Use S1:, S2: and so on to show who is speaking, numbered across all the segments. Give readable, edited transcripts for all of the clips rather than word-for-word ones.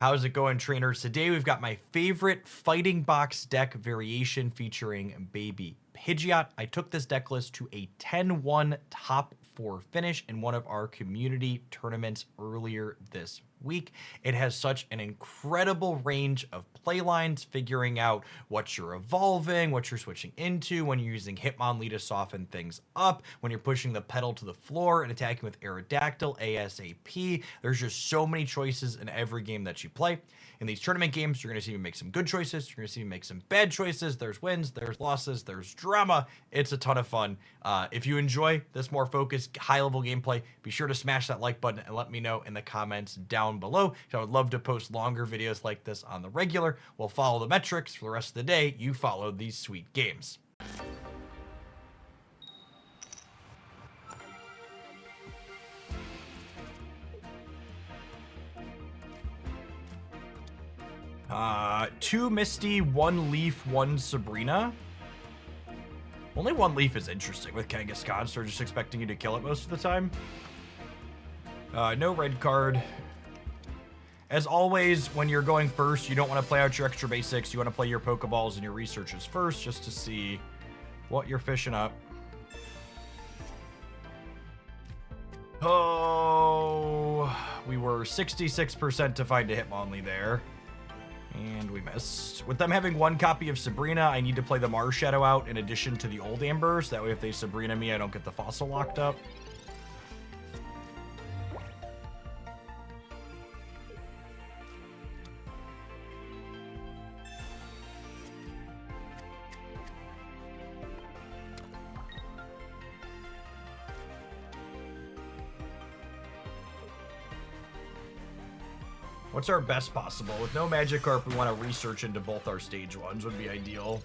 S1: How's it going, trainers? Today we've got my favorite fighting box deck variation featuring Baby Pidgeot. I took this deck list to a 10-1 top 4 finish in one of our community tournaments earlier this week. It has such an incredible range of play lines, figuring out what you're evolving, what you're switching into, when you're using Hitmonlee to soften things up, when you're pushing the pedal to the floor and attacking with Aerodactyl ASAP. There's just so many choices in every game that you play. In these tournament games, you're going to see me make some good choices. You're going to see me make some bad choices. There's wins, there's losses, there's drama. It's a ton of fun. If you enjoy this more focused, high-level gameplay, be sure to smash that like button and let me know in the comments down below. I would love to post longer videos like this on the regular. We'll follow the metrics for the rest of the day. You follow these sweet games. Two Misty, one Leaf, one Sabrina. Only one Leaf is interesting with Kangaskhan, so we're just expecting you to kill it most of the time. No red card. As always, when you're going first, you don't want to play out your extra basics. You want to play your Pokeballs and your researches first, just to see what you're fishing up. Oh, we were 66% to find a Hitmonlee there. And we missed. With them having one copy of Sabrina, I need to play the Mars Shadow out in addition to the old Amber, so that way if they Sabrina me, I don't get the fossil locked up. What's our best possible? With no Magikarp, we want to research into both our stage ones would be ideal.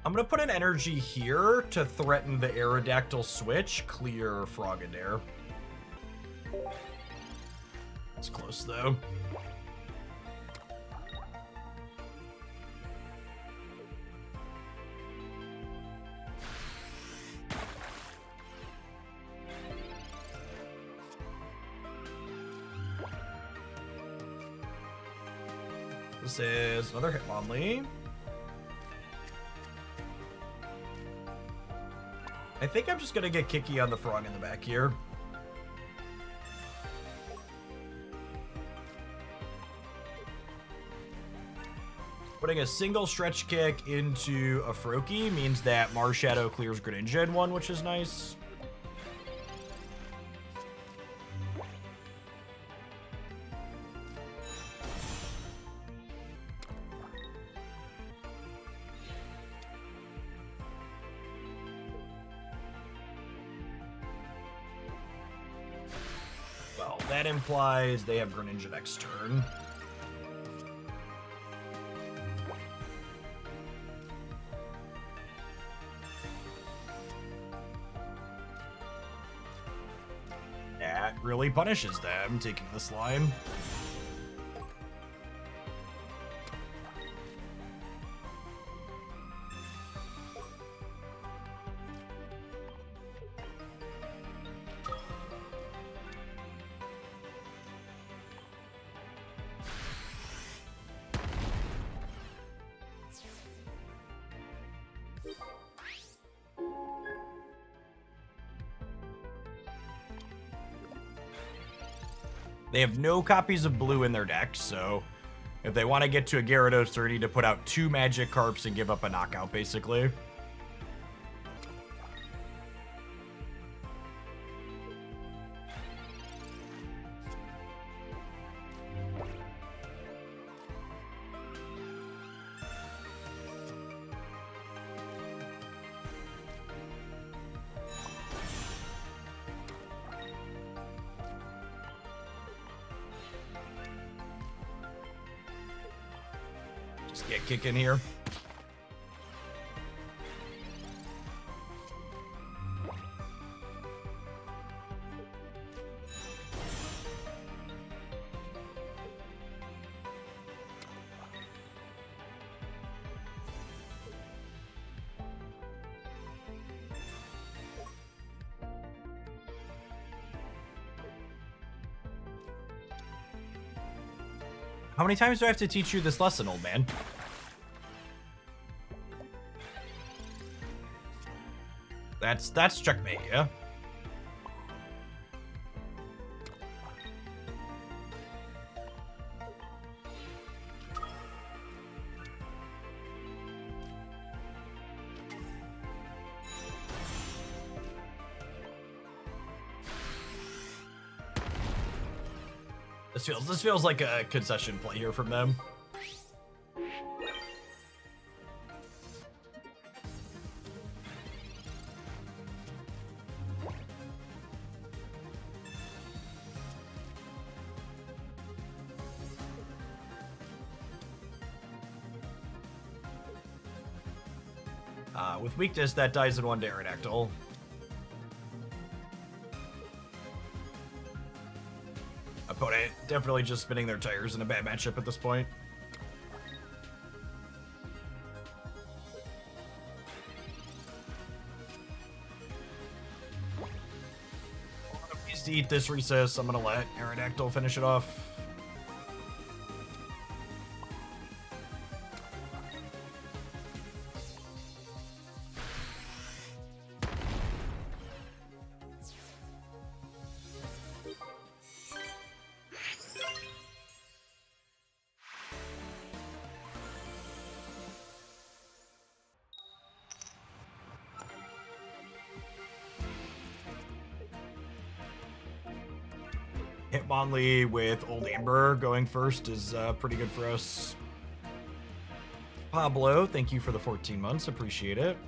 S1: I'm going to put an energy here to threaten the Aerodactyl switch, clear Frogadair. It's close though. This is another Hitmonlee. I think I'm just gonna get Kiki on the frog in the back here. Putting a single stretch kick into a Froakie means that Mars Shadow clears Greninja in one, which is nice. Well, that implies they have Greninja next turn. That really punishes them, taking the slime. They have no copies of blue in their deck, so if they want to get to a Gyarados, they need to put out 2 Magikarps and give up a knockout, basically. Just get kicking here. How many times do I have to teach you this lesson, old man? That's checkmate, yeah? This feels like a concession play here from them. With weakness, that dies in one to Aerodactyl. Opponent definitely just spinning their tires in a bad matchup at this point. Please to eat this recess. I'm gonna let Aerodactyl finish it off. Hitmonlee with Old Amber going first is pretty good for us. Pablo, thank you for the 14 months. Appreciate it.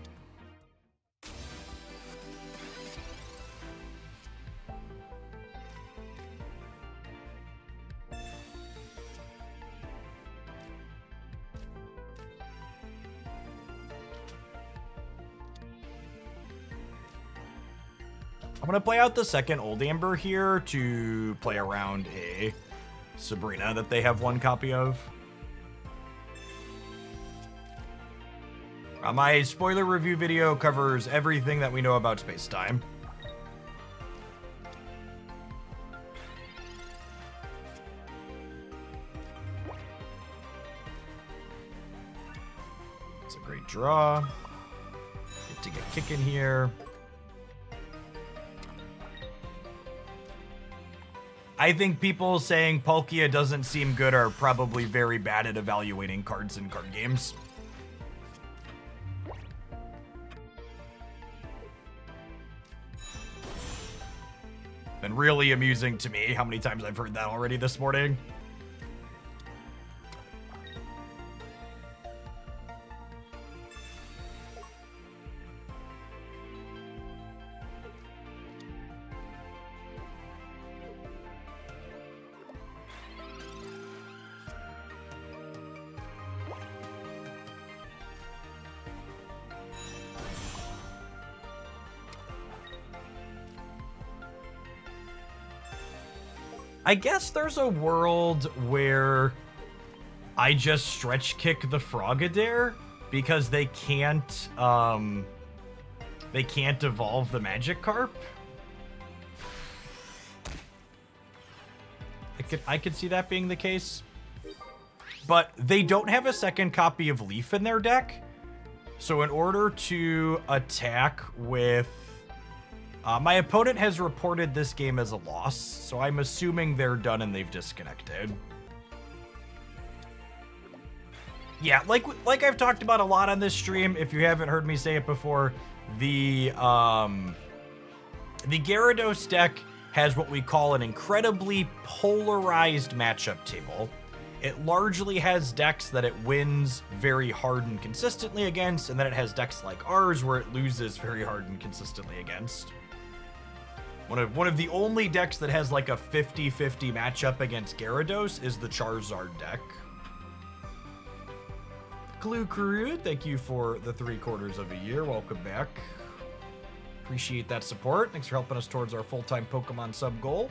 S1: I'm gonna play out the second Old Amber here to play around a Sabrina that they have one copy of. My spoiler review video covers everything that we know about space-time. It's a great draw. Get to get kicking here. I think people saying Palkia doesn't seem good are probably very bad at evaluating cards in card games. Been really amusing to me how many times I've heard that already this morning. I guess there's a world where I just stretch kick the Frogadier because they can't evolve the Magikarp. I could see that being the case. But they don't have a second copy of Leaf in their deck. So in order to attack with my opponent has reported this game as a loss, so I'm assuming they're done and they've disconnected. Yeah, like I've talked about a lot on this stream, if you haven't heard me say it before, the Gyarados deck has what we call an incredibly polarized matchup table. It largely has decks that it wins very hard and consistently against, and then it has decks like ours where it loses very hard and consistently against. One of the only decks that has like a 50-50 matchup against Gyarados is the Charizard deck. Clue Crew, thank you for the 3/4 of a year. Welcome back. Appreciate that support. Thanks for helping us towards our full-time Pokemon sub goal.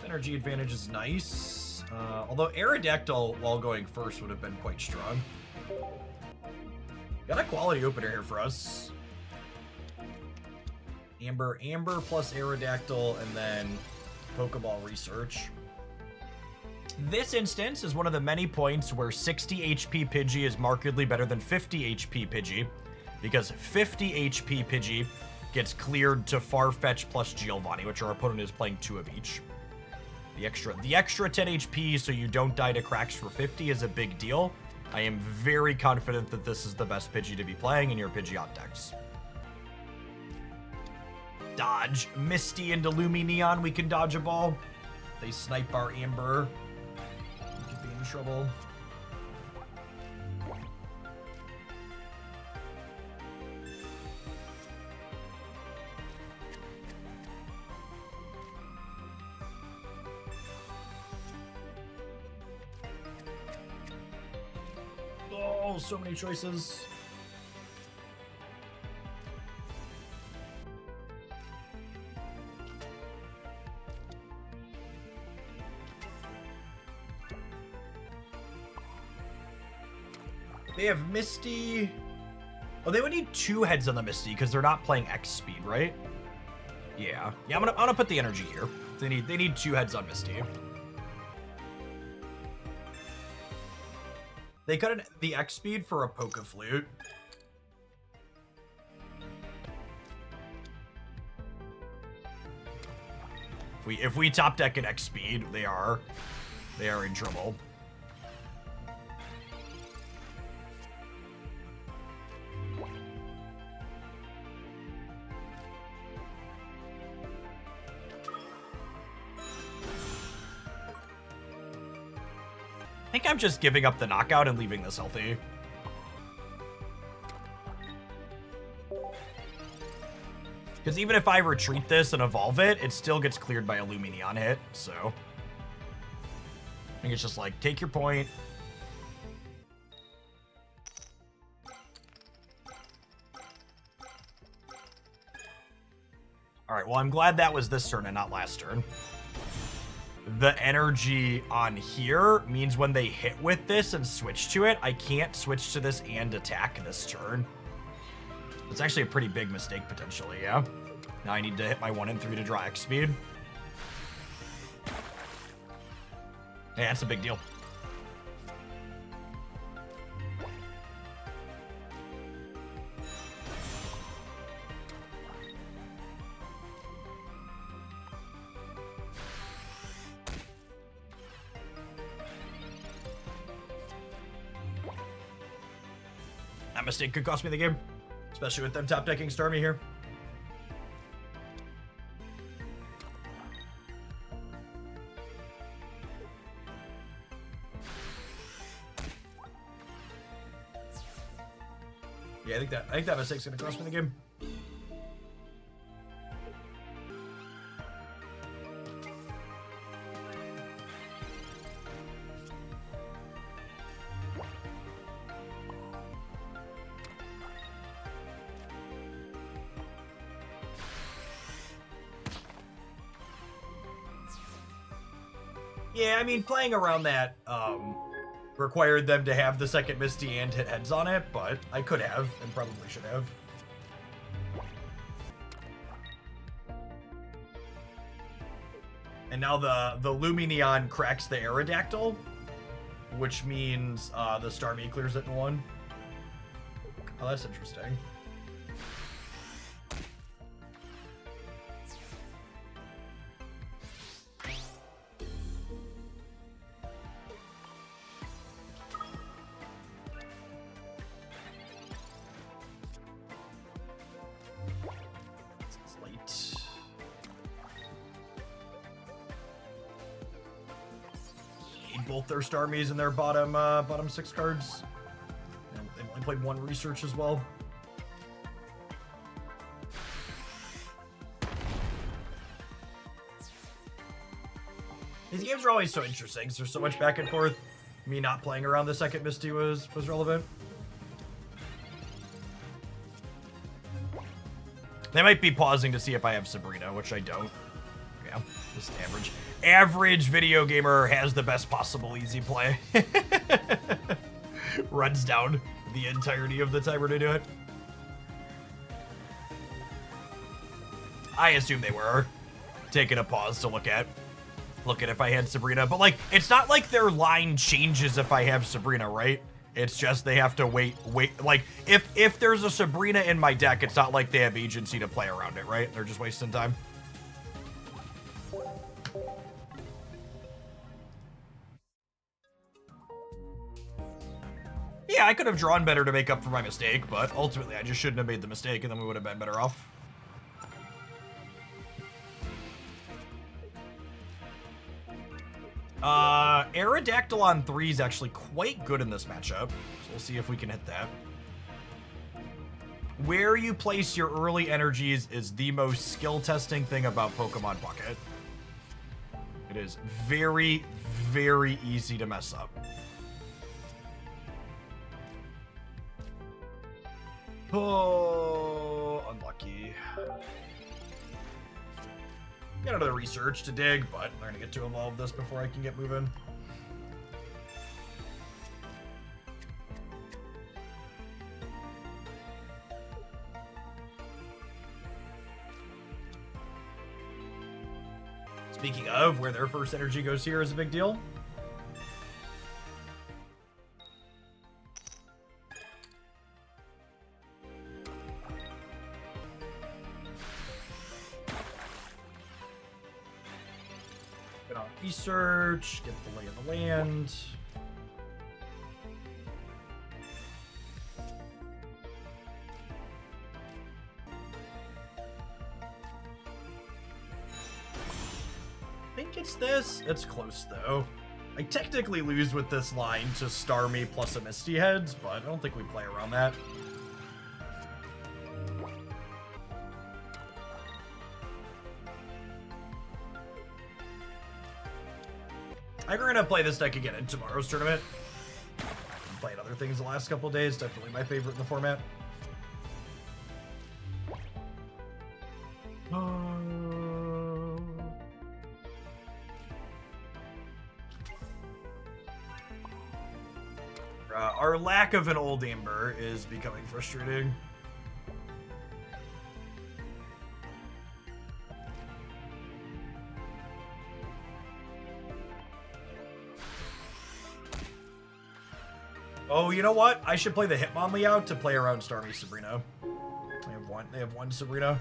S1: Energy advantage is nice. Although Aerodactyl, while going first, would have been quite strong. Got a quality opener here for us. Amber plus Aerodactyl, and then Pokeball Research. This instance is one of the many points where 60 HP Pidgey is markedly better than 50 HP Pidgey, because 50 HP Pidgey gets cleared to Farfetch plus Giovanni, which our opponent is playing 2 of each. The extra 10 HP so you don't die to cracks for 50 is a big deal. I am very confident that this is the best Pidgey to be playing in your Pidgeot decks. Dodge. Misty into Lumineon, we can dodge a ball. They snipe our Amber. We could be in trouble. Oh, so many choices. They have Misty. Oh, they would need 2 heads on the Misty because they're not playing X speed, right? Yeah. Yeah, I'm gonna put the energy here. They need 2 heads on Misty. They cut the X speed for a Poke-Flute. If we top deck an X speed, they are in trouble. I think I'm just giving up the knockout and leaving this healthy. Because even if I retreat this and evolve it, it still gets cleared by a Lumineon hit, so... I think it's just like, take your point. Alright, well, I'm glad that was this turn and not last turn. The energy on here means when they hit with this and switch to it, I can't switch to this and attack this turn. It's actually a pretty big mistake, potentially, yeah? Now I need to hit my 1 and 3 to draw X speed. Yeah, that's a big deal. That mistake could cost me the game, especially with them top decking Starmie here. Yeah, I think that mistake's gonna cost me the game. Yeah, I mean, playing around that required them to have the second Misty and hit heads on it, but I could have and probably should have. And now the Lumineon cracks the Aerodactyl, which means the Starmie clears it in 1. Oh, that's interesting. Both their Starmies and their bottom 6 cards. And they only played 1 research as well. These games are always so interesting because there's so much back and forth. Me not playing around the second Misty was relevant. They might be pausing to see if I have Sabrina, which I don't. Yeah, just average. Average video gamer has the best possible easy play. Runs down the entirety of the timer to do it. I assume they were taking a pause to look at if I had Sabrina, but like, it's not like their line changes if I have Sabrina, right? It's just they have to wait. Like, if there's a Sabrina in my deck, it's not like they have agency to play around it, right? They're just wasting time. Yeah, I could have drawn better to make up for my mistake, but ultimately I just shouldn't have made the mistake, and then we would have been better off. Aerodactyl on 3 is actually quite good in this matchup, so we'll see if we can hit that. Where you place your early energies is the most skill testing thing about Pokemon Pocket. It is very, very easy to mess up. Oh, unlucky. Got another research to dig, but I'm gonna get to evolve this before I can get moving. Speaking of, where their first energy goes here is a big deal. Get on research, get the lay of the land. I think it's this. It's close though. I technically lose with this line to Starmie plus a Misty Heads, but I don't think we play around that. I think we're gonna play this deck again in tomorrow's tournament. I've played other things the last couple days. Definitely my favorite in the format. Our lack of an old Amber is becoming frustrating. Oh, you know what? I should play the Hitmonlee out to play around Starmie Sabrina. They have one Sabrina.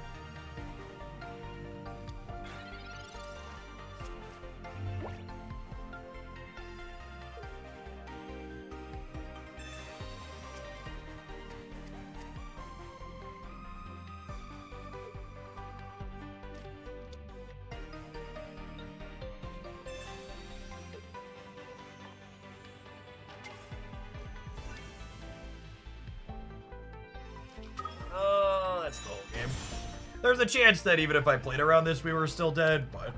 S1: That's the whole game. There's a chance that even if I played around this, we were still dead, but...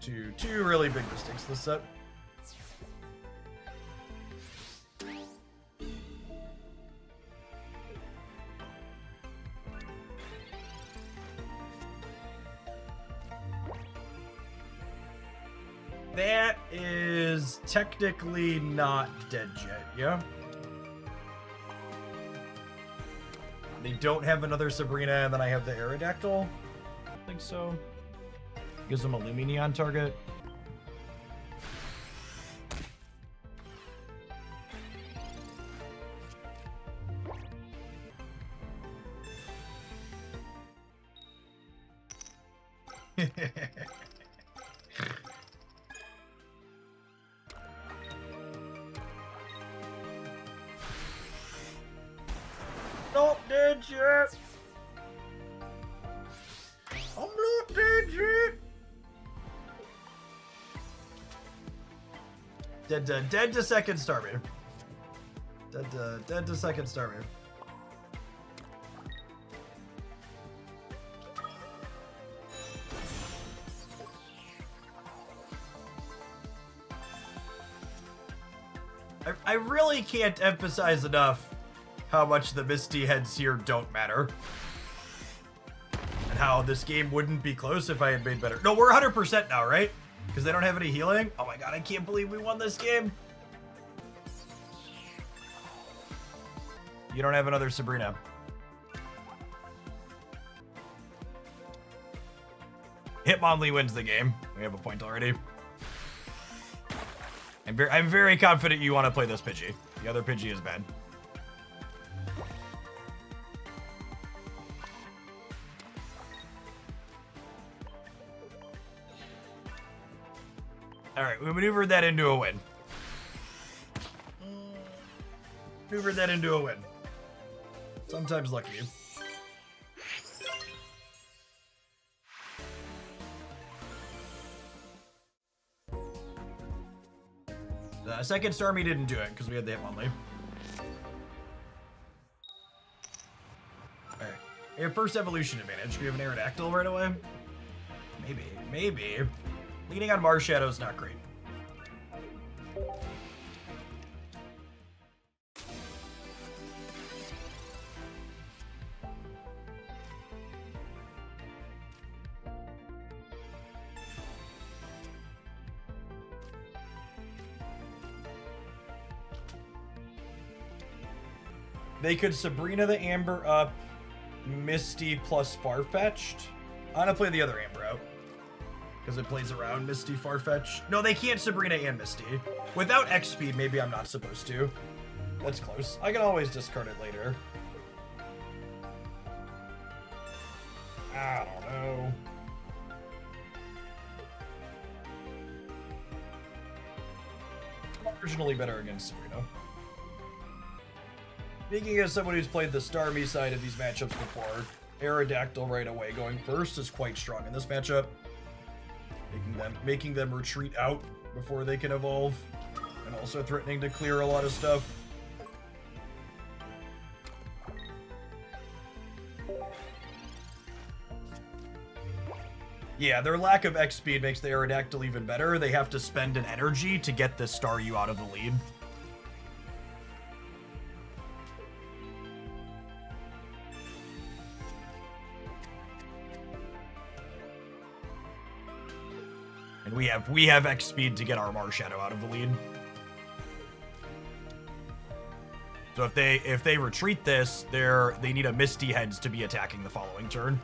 S1: Two really big mistakes this set. That is technically not dead yet, yeah? They don't have another Sabrina, and then I have the Aerodactyl? I think so. Gives them a Lumineon target. Not dead yet. I'm not dead yet. Dead to second Starmie. Dead to second Starmie. I really can't emphasize enough how much the Misty Heads here don't matter. how this game wouldn't be close if I had made better. No, we're 100% now, right? Because they don't have any healing. Oh my god, I can't believe we won this game. You don't have another Sabrina. Hitmonlee wins the game. We have a point already. I'm very confident you want to play this Pidgey. The other Pidgey is bad. All right, we maneuvered that into a win. Maneuvered that into a win. Sometimes lucky. The second Starmie didn't do it because we had the Hitmonlee. Alright. We have first evolution advantage. Do we have an Aerodactyl right away? Maybe. Leaning on Marshadow is not great. They could Sabrina the Amber up, Misty plus Farfetch'd. I'm gonna play the other Amber out. Because it plays around Misty, Farfetch. No, they can't Sabrina and Misty. Without X speed, maybe I'm not supposed to. That's close. I can always discard it later. I don't know. Marginally better against Sabrina. Speaking as someone who's played the Starmie side of these matchups before, Aerodactyl right away going first is quite strong in this matchup. Making them retreat out before they can evolve, and also threatening to clear a lot of stuff. Yeah, their lack of X speed makes the Aerodactyl even better. They have to spend an energy to get this Staryu out of the lead. And we have X speed to get our Marshadow out of the lead. So if they retreat this, they need a Misty Heads to be attacking the following turn.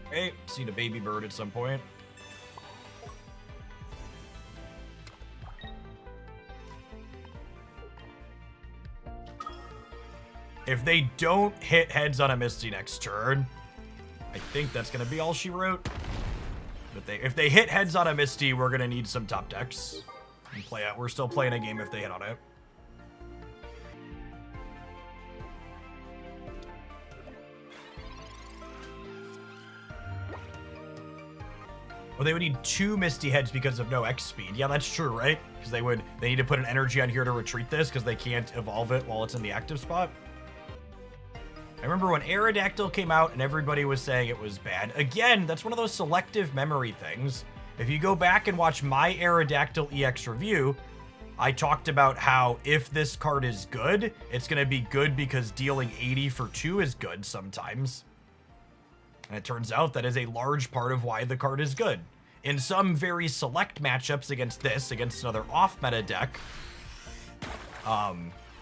S1: Okay, seen a baby bird at some point. If they don't hit heads on a Misty next turn, I think that's going to be all she wrote. But if they hit heads on a Misty, we're going to need some top decks. And play out. We're still playing a game if they hit on it. Well, they would need 2 Misty Heads because of no X speed. Yeah, that's true, right? Because they need to put an energy on here to retreat this because they can't evolve it while it's in the active spot. I remember when Aerodactyl came out and everybody was saying it was bad. Again, that's one of those selective memory things. If you go back and watch my Aerodactyl EX review, I talked about how if this card is good, it's going to be good because dealing 80 for 2 is good sometimes. And it turns out that is a large part of why the card is good. In some very select matchups against another off-meta deck,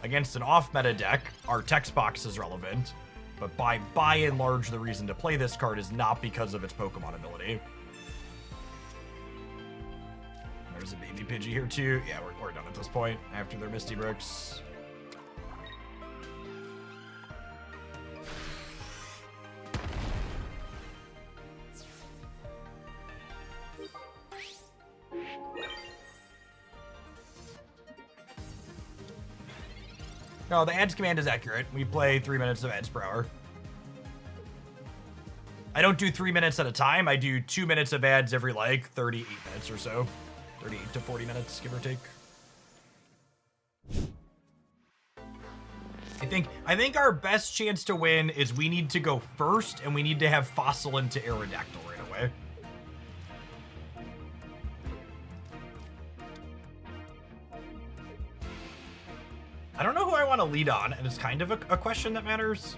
S1: against an off-meta deck, our text box is relevant. But by and large, the reason to play this card is not because of its Pokemon ability. There's a baby Pidgey here too. Yeah, we're done at this point after their Misty Bricks. No, the ads command is accurate. We play 3 minutes of ads per hour. I don't do 3 minutes at a time. I do 2 minutes of ads every, like, 38 minutes or so. 38 to 40 minutes, give or take. I think our best chance to win is we need to go first, and we need to have Fossil into Aerodactyl right away. I don't know who I want to lead on, and it's kind of a question that matters.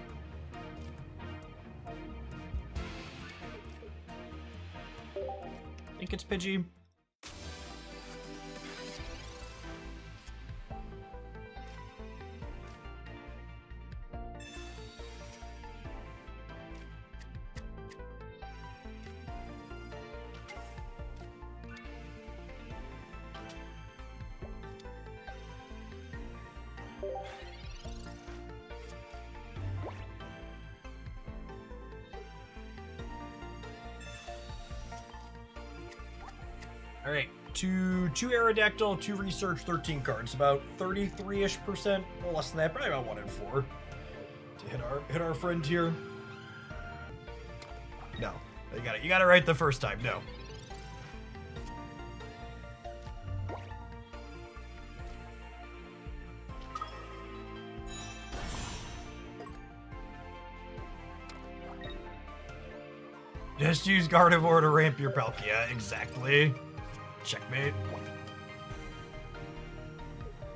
S1: I think it's Pidgey. All right, two Aerodactyl, 2 Research, 13 cards, about 33-ish%, or less than that, probably about 1 in 4 to hit our friend here. No, you got it right the first time. No. Just use Gardevoir to ramp your Palkia, exactly. Checkmate.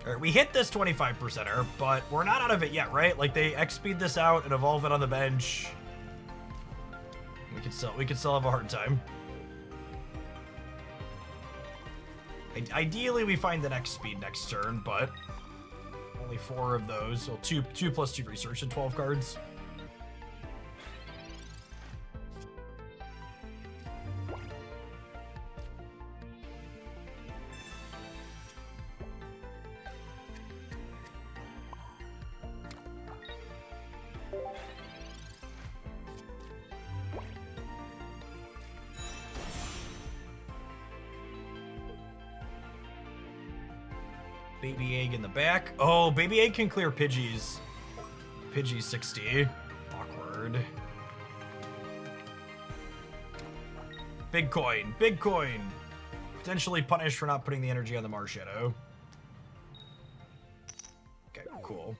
S1: All right, we hit this 25%er, but we're not out of it yet, right? Like, they X-speed this out and evolve it on the bench. We could still have a hard time. Ideally, we find the next speed next turn, but only 4 of those. So 2 plus 2 research and 12 cards. Baby Egg in the back. Oh, Baby Egg can clear Pidgeys. Pidgey 60. Awkward. Big coin. Big coin. Potentially punished for not putting the energy on the Marshadow. Okay, cool.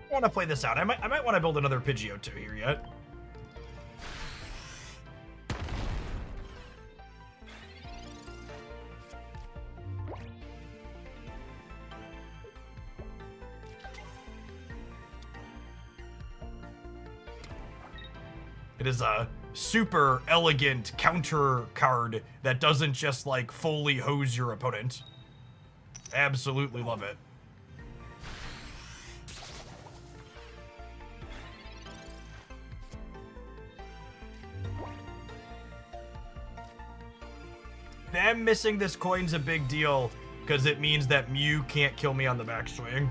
S1: I want to play this out. I might want to build another Pidgeot too here yet. It is a super elegant counter card that doesn't just like fully hose your opponent. Absolutely love it. Them missing this coin's a big deal because it means that Mew can't kill me on the backswing.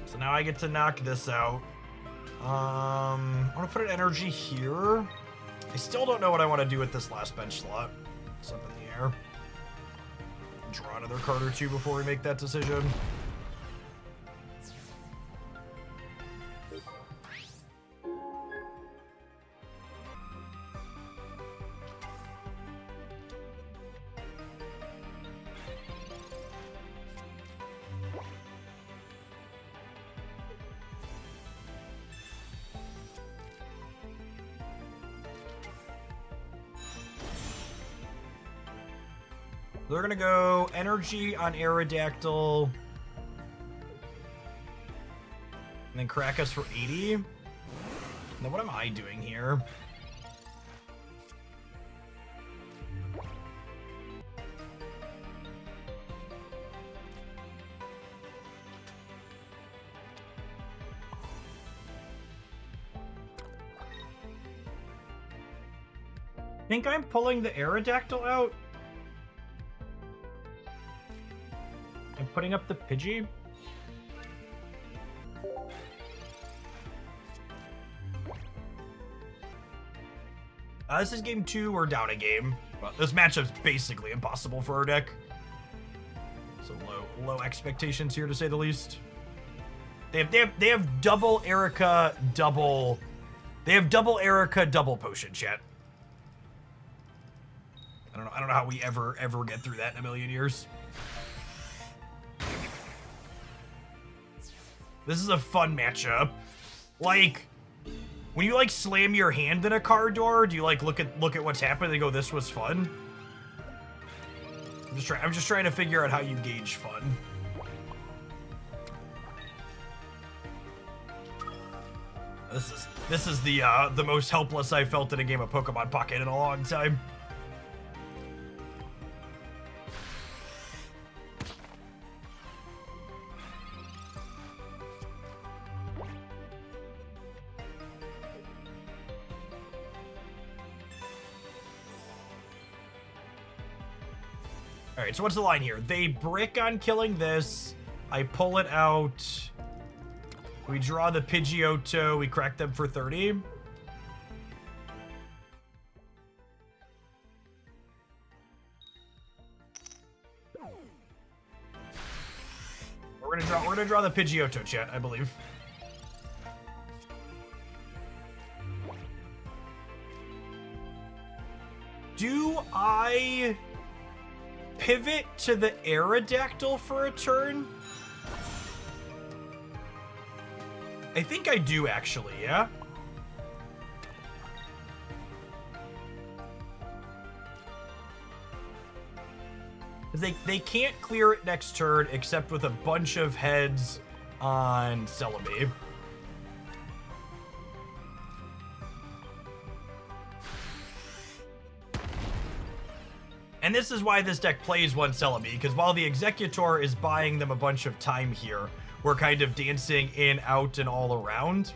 S1: So now I get to knock this out. I want to put an energy here. I still don't know what I want to do with this last bench slot. It's up in the air. Draw another card or two before we make that decision. They're gonna go energy on Aerodactyl. And then crack us for 80. Now what am I doing here? I think I'm pulling the Aerodactyl out. I'm putting up the Pidgey. This is game 2. We're down a game. Well, this matchup's basically impossible for our deck. So low expectations here, to say the least. They have double Erica, double. They have double Erica, double potion, chat. I don't know how we ever get through that in a million years. This is a fun matchup. Like, when you like slam your hand in a car door, do you like look at what's happening and go, "This was fun"? I'm just trying to figure out how you gauge fun. This is the most helpless I felt in a game of Pokemon Pocket in a long time. All right, so what's the line here? They brick on killing this. I pull it out. We draw the Pidgeotto. We crack them for 30. We're gonna draw the Pidgeotto, chat, I believe. Do I pivot to the Aerodactyl for a turn? I think I do, actually, yeah? They can't clear it next turn except with a bunch of heads on Celebi. And this is why this deck plays one Celebi, because while the Executor is buying them a bunch of time here, we're kind of dancing in, out, and all around.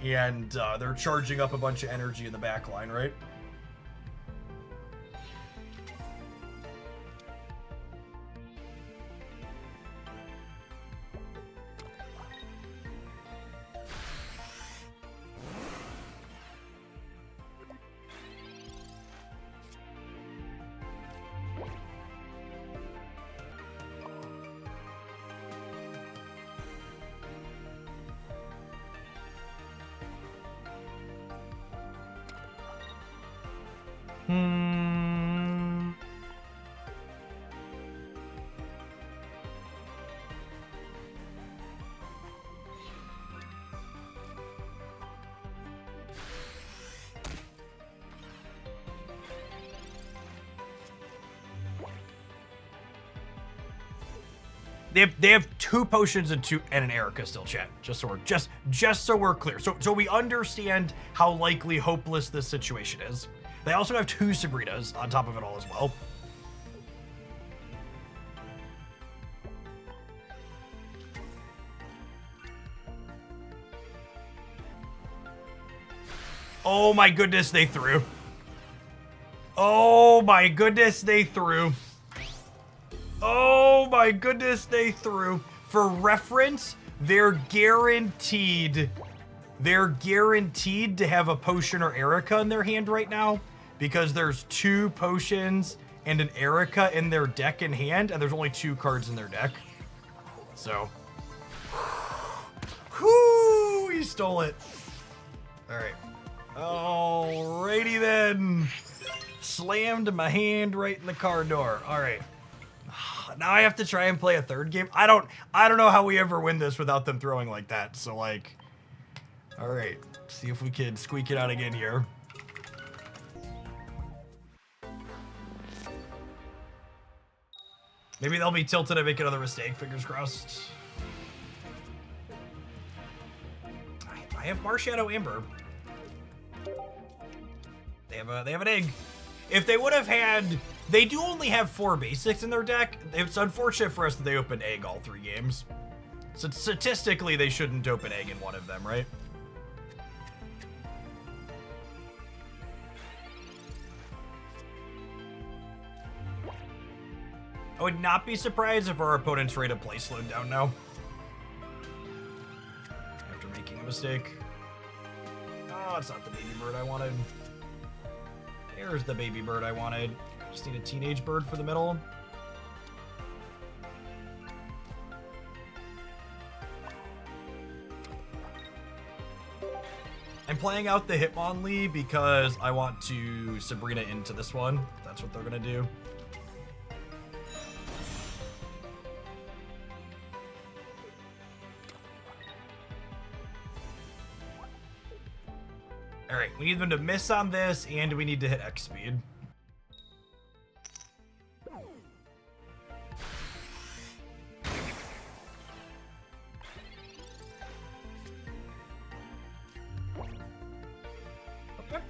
S1: And they're charging up a bunch of energy in the back line, right? They have 2 potions and an Erica still, chat. Just so we're clear. So we understand how likely hopeless this situation is. They also have 2 Sabritas on top of it all as well. Oh my goodness, they threw. Oh my goodness, they threw. Oh my goodness, they threw. For reference, they're guaranteed to have a potion or Erica in their hand right now, because there's 2 potions and an Erica in their deck in hand, and there's only 2 cards in their deck. So, whoo, he stole it. All right. Alrighty then. Slammed my hand right in the car door. All right. Now I have to try and play a third game. I don't know how we ever win this without them throwing like that. So like, all right, see if we can squeak it out again here. Maybe they'll be tilted and make another mistake. Fingers crossed. I have Marshadow Amber. They have an egg. If they would have had, they do only have 4 basics in their deck. It's unfortunate for us that they opened egg all 3 games. So statistically, they shouldn't open egg in one of them, right? I would not be surprised if our opponent's rate of play slowed down now. After making a mistake. Oh, it's not the baby bird I wanted. There's the baby bird I wanted. Just need a teenage bird for the middle. I'm playing out the Hitmonlee because I want to Sabrina into this one. That's what they're gonna do. All right, we need them to miss on this, and we need to hit X speed. Okay.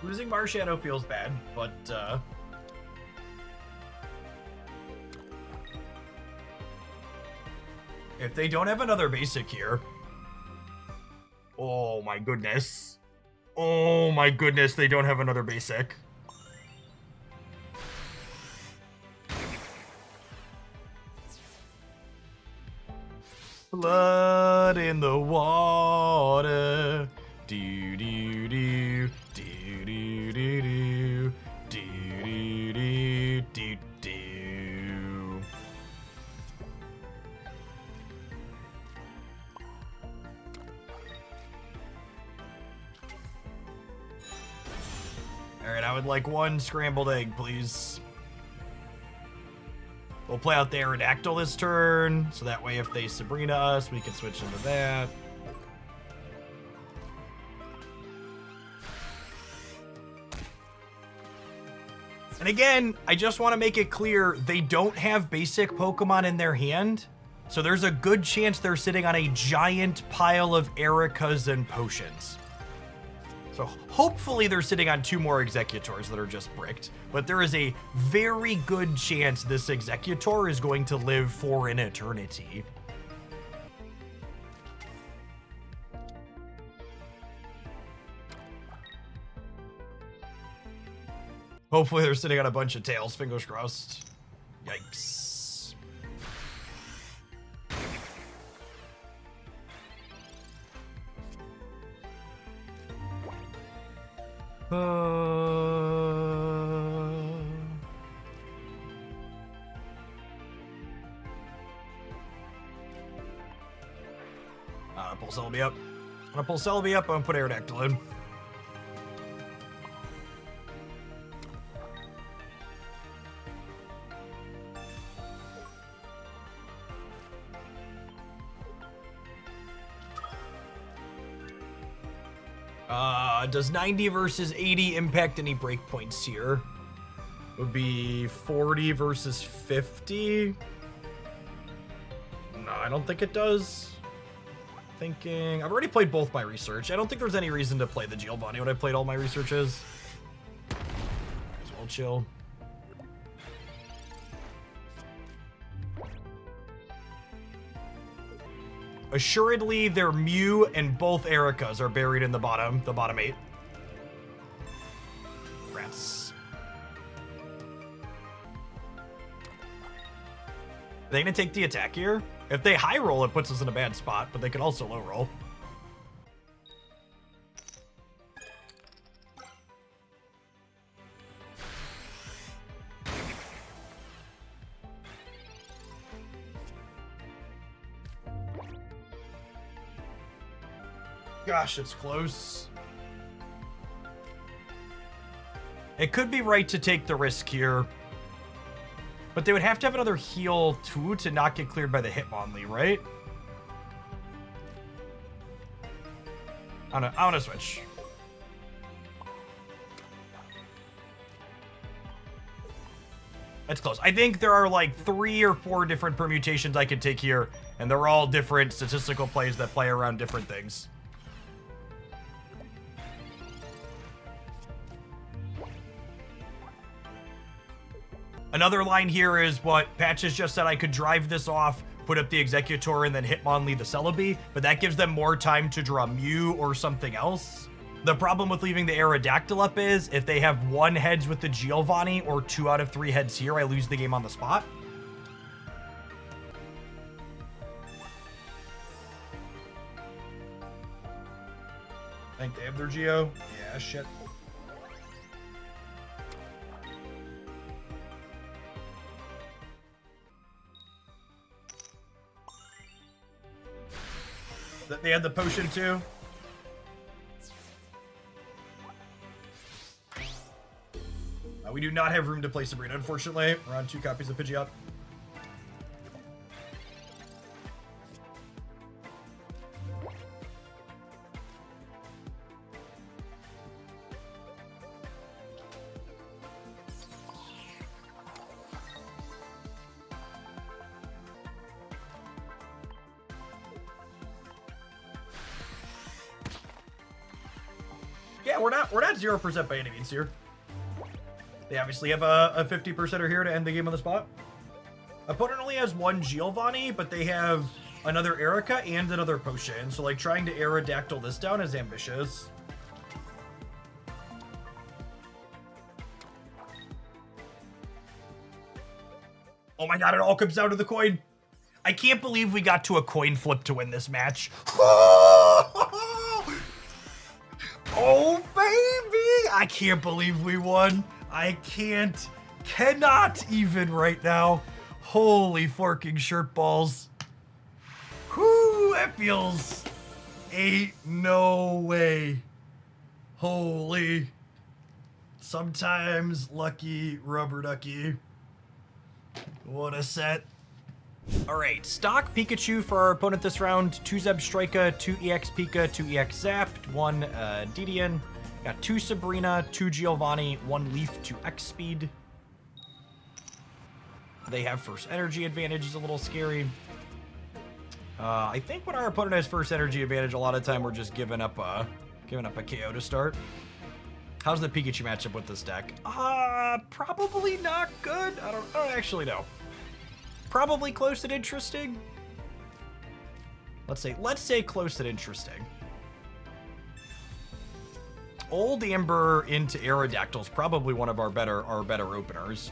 S1: Losing Marshadow feels bad, but if they don't have another basic here, oh my goodness. Oh my goodness, they don't have another basic. Blood in the water. Do do do. Alright, I would like one scrambled egg, please. We'll play out the Aerodactyl this turn, so that way if they Sabrina us, we can switch into that. And again, I just want to make it clear, they don't have basic Pokemon in their hand, so there's a good chance they're sitting on a giant pile of Ericas and potions. So hopefully they're sitting on 2 more Executors that are just bricked, but there is a very good chance this Executor is going to live for an eternity. Hopefully they're sitting on a bunch of tails, fingers crossed. Yikes. Pull Celebi up. I'm gonna pull Celebi up, I'm gonna put Aerodactyl in. Does 90 versus 80 impact any breakpoints here? Would be 40 versus 50. No, I don't think it does. Thinking, I've already played both my research. I don't think there's any reason to play the Giovanni when I played all my researches. As well, chill. Assuredly, their Mew and both Ericas are buried in the bottom 8. Rats. Are they gonna take the attack here? If they high roll, it puts us in a bad spot, but they could also low roll. Gosh, it's close. It could be right to take the risk here. But they would have to have another heal too to not get cleared by the Hitmonlee, right? I wanna switch. That's close. I think there are like 3 or 4 different permutations I could take here, and they're all different statistical plays that play around different things. Another line here is what Patches just said. I could drive this off, put up the Executor, and then Hitmonlee the Celebi, but that gives them more time to draw Mew or something else. The problem with leaving the Aerodactyl up is if they have 1 heads with the Giovanni or 2 out of 3 heads here, I lose the game on the spot. I think they have their Geo. Yeah, shit. They had the potion too. We do not have room to play Sabrina, unfortunately. We're on 2 copies of Pidgeot. Yeah, we're not 0% by any means here. They obviously have a 50%er here to end the game on the spot. Opponent only has 1 Giovanni, but they have another Erica and another potion. So like trying to Aerodactyl this down is ambitious. Oh my god, it all comes down to the coin. I can't believe we got to a coin flip to win this match. Oh baby! I can't believe we won. I cannot even right now. Holy forking shirt balls. Whoo, that feels, ain't no way. Holy. Sometimes lucky rubber ducky. What a set. All right, stock Pikachu for our opponent this round. 2 Zebstrika, 2 EX Pika, 2 EX Zapped, 1 Didion. Got 2 Sabrina, 2 Giovanni, 1 Leaf, 2 X Speed. They have first energy advantage, is a little scary. I think when our opponent has first energy advantage, a lot of time we're just giving up a KO to start. How's the Pikachu matchup with this deck? Probably not good. I don't actually know. Probably close and interesting. Let's say close and interesting. Old Amber into Aerodactyl is probably one of our better openers.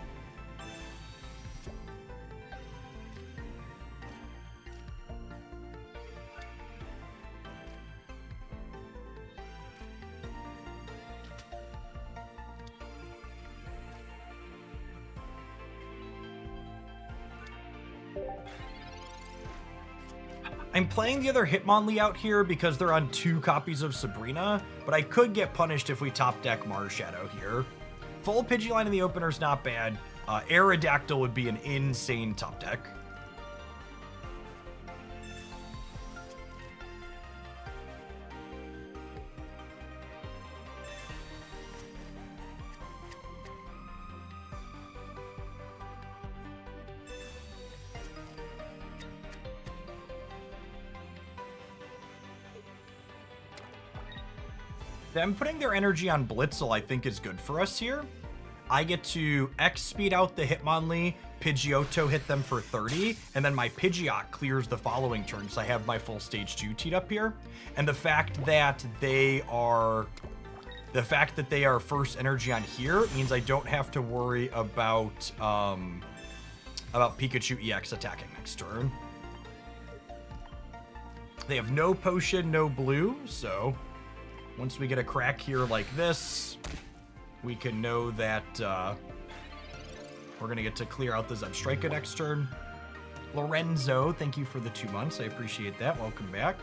S1: I'm playing the other Hitmonlee out here because they're on 2 copies of Sabrina, but I could get punished if we top deck Marshadow here. Full Pidgeline in the opener is not bad. Aerodactyl would be an insane top deck. Them putting their energy on Blitzel, I think, is good for us here. I get to X speed out the Hitmonlee, Pidgeotto hit them for 30, and then my Pidgeot clears the following turn, so I have my full stage 2 teed up here. And the fact that they are first energy on here means I don't have to worry about Pikachu EX attacking next turn. They have no potion, no blue, so once we get a crack here like this, we can know that we're going to get to clear out the Zebstrika next turn. Lorenzo, thank you for the 2 months. I appreciate that. Welcome back.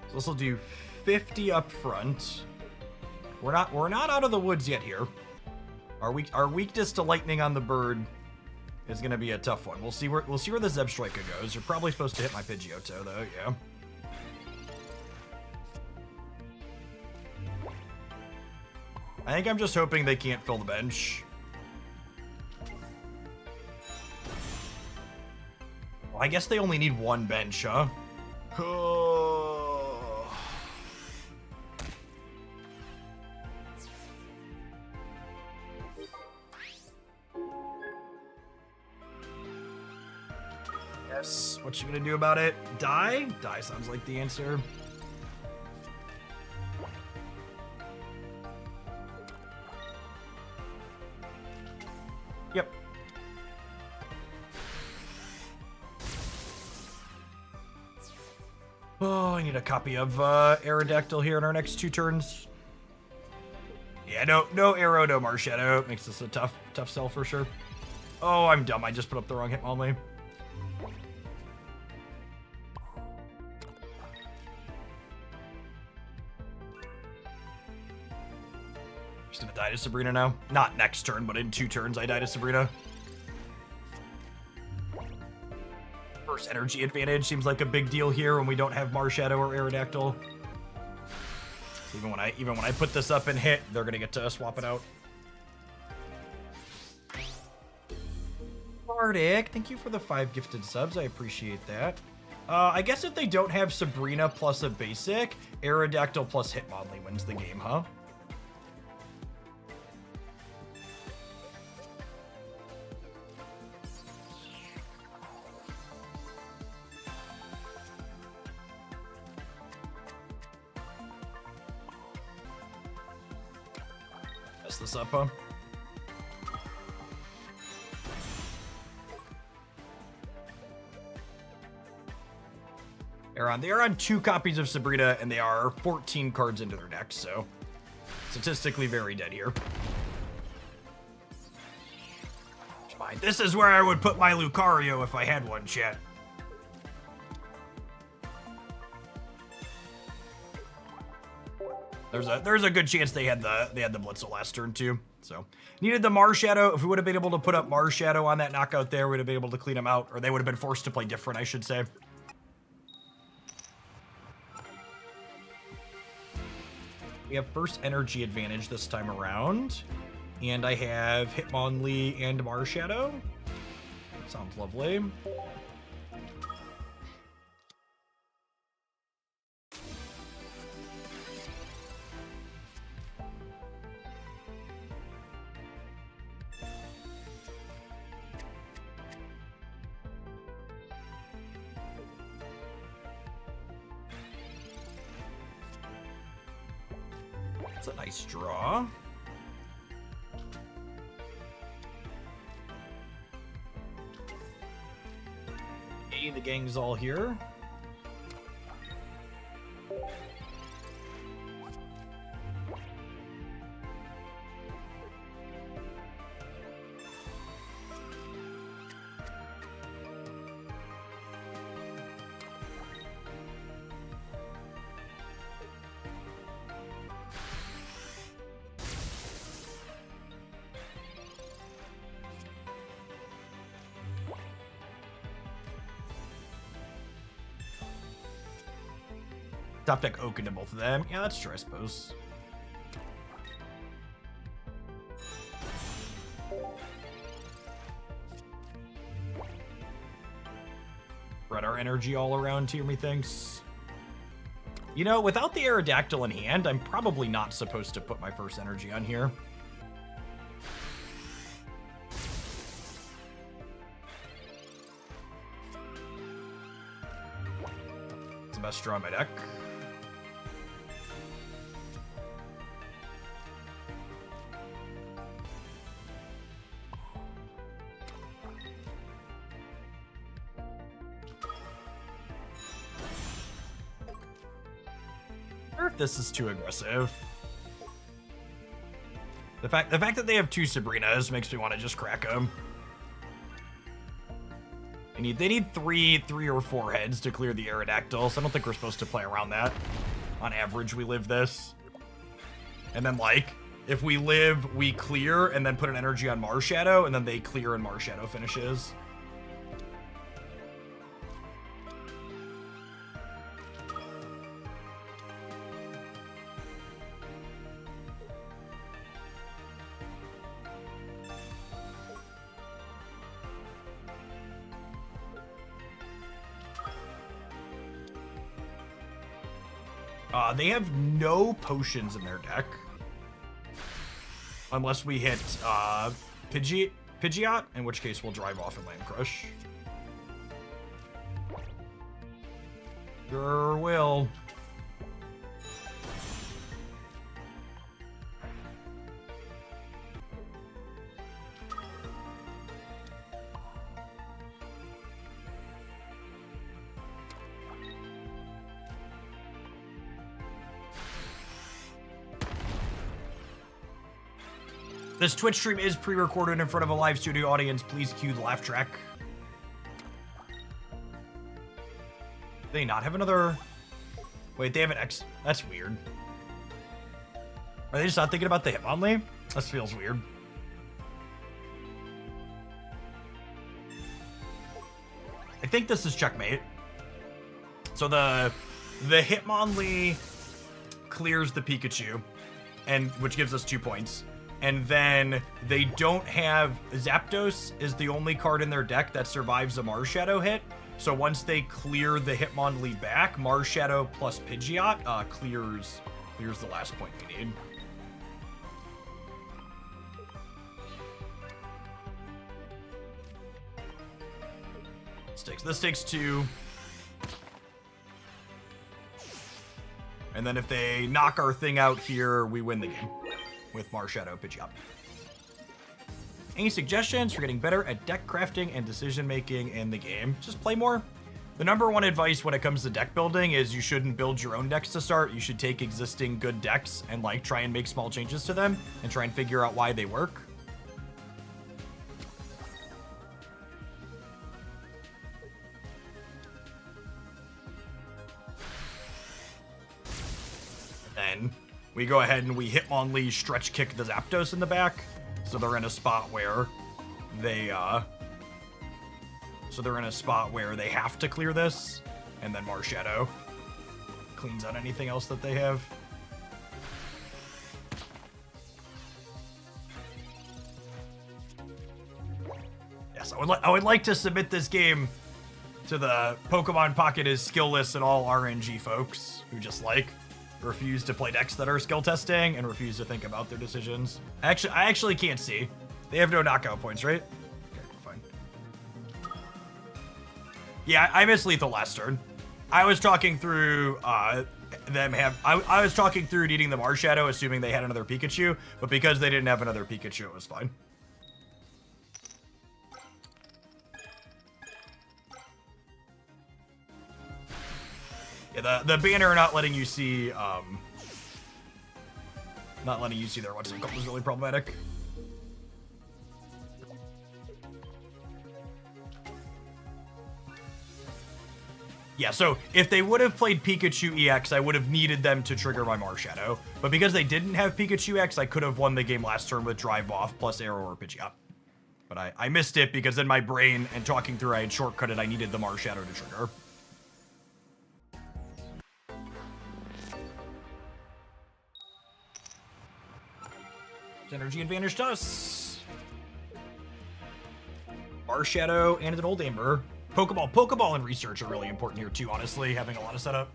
S1: So this will do 50 up front. We're not out of the woods yet here. Our weakness to lightning on the bird is gonna be a tough one. We'll see where the Zebstrika goes. You're probably supposed to hit my Pidgeotto though, yeah. I think I'm just hoping they can't fill the bench. Well, I guess they only need 1 bench, huh? this. What you gonna do about it? Die? Die sounds like the answer. Yep. Oh, I need a copy of Aerodactyl here in our next 2 turns. Yeah, no Arrow, no Marshadow. Makes this a tough sell for sure. Oh, I'm dumb. I just put up the wrong Hitmonlee. Just gonna die to Sabrina now. Not next turn, but in 2 turns I die to Sabrina. First energy advantage seems like a big deal here when we don't have Marshadow or Aerodactyl. So even when I put this up and hit, they're gonna get to swap it out. Bardic, thank you for the 5 gifted subs. I appreciate that. I guess if they don't have Sabrina plus a basic, Aerodactyl plus Hitmonlee wins the game, huh? Mess this up, huh? They are on 2 copies of Sabrina, and they are 14 cards into their deck, so statistically very dead here. Fine. This is where I would put my Lucario if I had one, chat. There's a good chance they had the Blitzel last turn too. So needed the Marshadow. If we would have been able to put up Marshadow on that knockout there, we'd have been able to clean them out, or they would have been forced to play different, I should say. We have first energy advantage this time around, and I have Hitmonlee and Marshadow. Sounds lovely. That's a nice draw. Hey, the gang's all here. Top deck Oak into both of them. Yeah, that's true, I suppose. Spread our energy all around here, methinks. You know, without the Aerodactyl in hand, I'm probably not supposed to put my first energy on here. It's the best draw in my deck. If this is too aggressive. The fact that they have 2 Sabrinas makes me want to just crack them. They need three or 4 heads to clear the Aerodactyl, so I don't think we're supposed to play around that. On average, we live this. And then, like, if we live, we clear, and then put an energy on Marshadow, and then they clear and Marshadow finishes. They have no potions in their deck. Unless we hit Pidgeot, in which case we'll drive off and Land Crush. Sure will. This Twitch stream is pre-recorded in front of a live studio audience. Please cue the laugh track. Do they not have another... Wait, they have an X... That's weird. Are they just not thinking about the Hitmonlee? This feels weird. I think this is checkmate. So the Hitmonlee clears the Pikachu, and which gives us 2 points. And then they don't have... Zapdos is the only card in their deck that survives a Marshadow hit. So once they clear the Hitmonlee back, Marshadow plus Pidgeot clears the last point we need. This takes 2. And then if they knock our thing out here, we win the game with Marshadow Pidgeot. Any suggestions for getting better at deck crafting and decision making in the game? Just play more. The number one advice when it comes to deck building is you shouldn't build your own decks to start. You should take existing good decks and like try and make small changes to them and try and figure out why they work. Then we go ahead and we Hitmonlee stretch kick the Zapdos in the back. So they're in a spot where they have to clear this, and then Marshadow cleans out anything else that they have. Yes, I would like to submit this game to the Pokemon Pocket as skillless and all RNG folks who just like refuse to play decks that are skill testing and refuse to think about their decisions. I actually can't see. They have no knockout points, right? Okay, fine. Yeah, I missed lethal last turn. I was talking through I was talking through needing the Marshadow, assuming they had another Pikachu, but because they didn't have another Pikachu, it was fine. Yeah, the banner not letting you see their what's it called was really problematic. Yeah, so if they would have played Pikachu EX, I would have needed them to trigger my Marshadow. But because they didn't have Pikachu EX, I could have won the game last turn with Drive Off plus Arrow or Pidgeot. But I missed it because in my brain and talking through I had shortcutted, I needed the Marshadow to trigger. Energy advantage to us. Marshadow and an Old Amber. Pokeball and research are really important here too, honestly, having a lot of setup.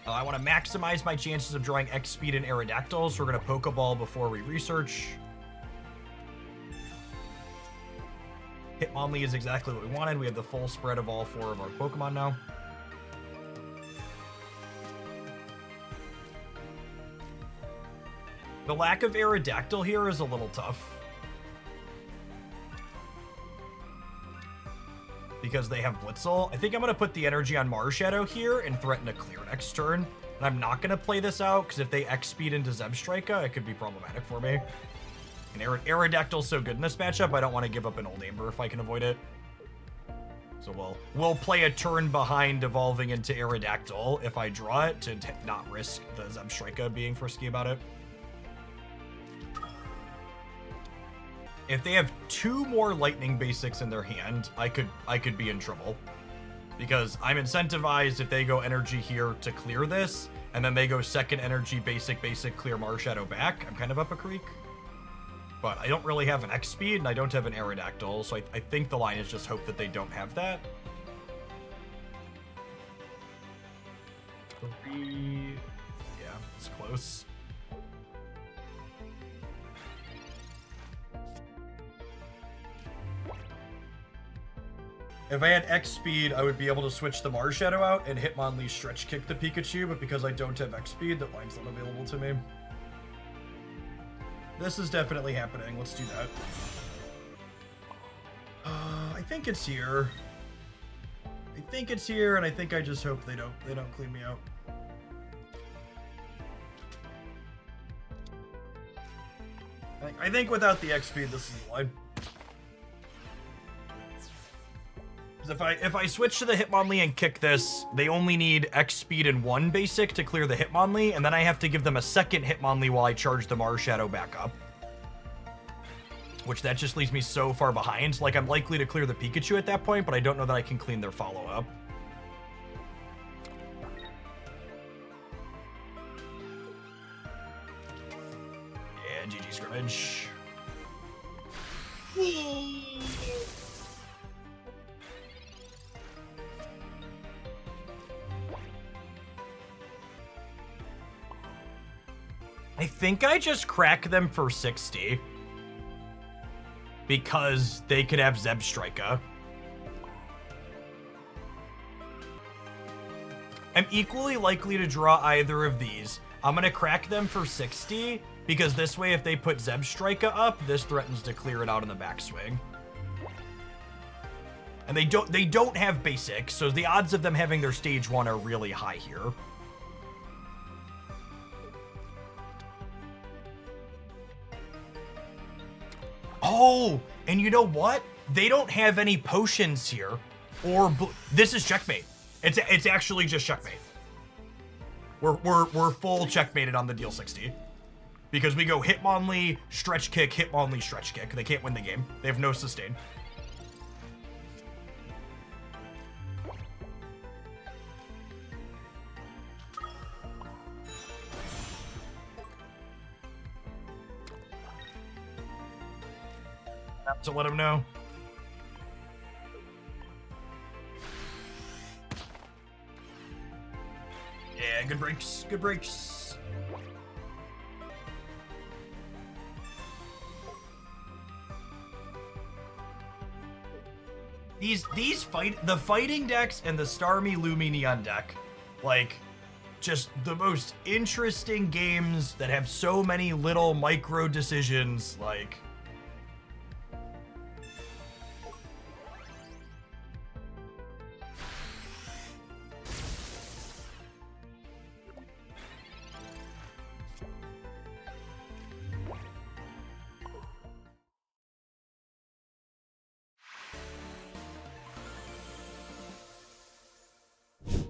S1: I want to maximize my chances of drawing X speed and Aerodactyl, so we're going to Pokeball before we research. Hitmonlee is exactly what we wanted. We have the full spread of all 4 of our Pokemon now. The lack of Aerodactyl here is a little tough. Because they have Blitzel. I think I'm going to put the energy on Marshadow here and threaten to clear next turn. And I'm not going to play this out, because if they X-Speed into Zebstrika, it could be problematic for me. And Aerodactyl's so good in this matchup, I don't want to give up an Old Amber if I can avoid it. So we'll play a turn behind evolving into Aerodactyl if I draw it, to not risk the Zebstrika being frisky about it. If they have 2 more lightning basics in their hand, I could be in trouble. Because I'm incentivized if they go energy here to clear this, and then they go second energy, basic, clear Marshadow back, I'm kind of up a creek. But I don't really have an X speed, and I don't have an Aerodactyl, so I think the line is just hope that they don't have that. 3... Yeah, it's close. If I had X speed, I would be able to switch the Marshadow out and Hitmonlee stretch kick the Pikachu, but because I don't have X speed, that line's not available to me. This is definitely happening. Let's do that. I think it's here. I think it's here, and I think I just hope they don't clean me out. I think without the X speed, this is the line. If I switch to the Hitmonlee and kick this, they only need X speed and 1 basic to clear the Hitmonlee, and then I have to give them a second Hitmonlee while I charge the Marshadow back up. Which that just leaves me so far behind. Like, I'm likely to clear the Pikachu at that point, but I don't know that I can clean their follow-up. Yeah, GG scrimmage. I think I just crack them for 60. Because they could have Zebstrika. I'm equally likely to draw either of these. I'm gonna crack them for 60, because this way if they put Zebstrika up, this threatens to clear it out in the backswing. And they don't have basic, so the odds of them having their stage 1 are really high here. Oh, and you know what? They don't have any potions here, or this is checkmate. It's actually just checkmate. We're full checkmated on the deal 60, because we go Hitmonlee, stretch kick, Hitmonlee, stretch kick. They can't win the game. They have no sustain. To let him know. Yeah, good breaks. Good breaks. The fighting decks and the Starmie Lumi Neon deck, like, just the most interesting games that have so many little micro decisions, like.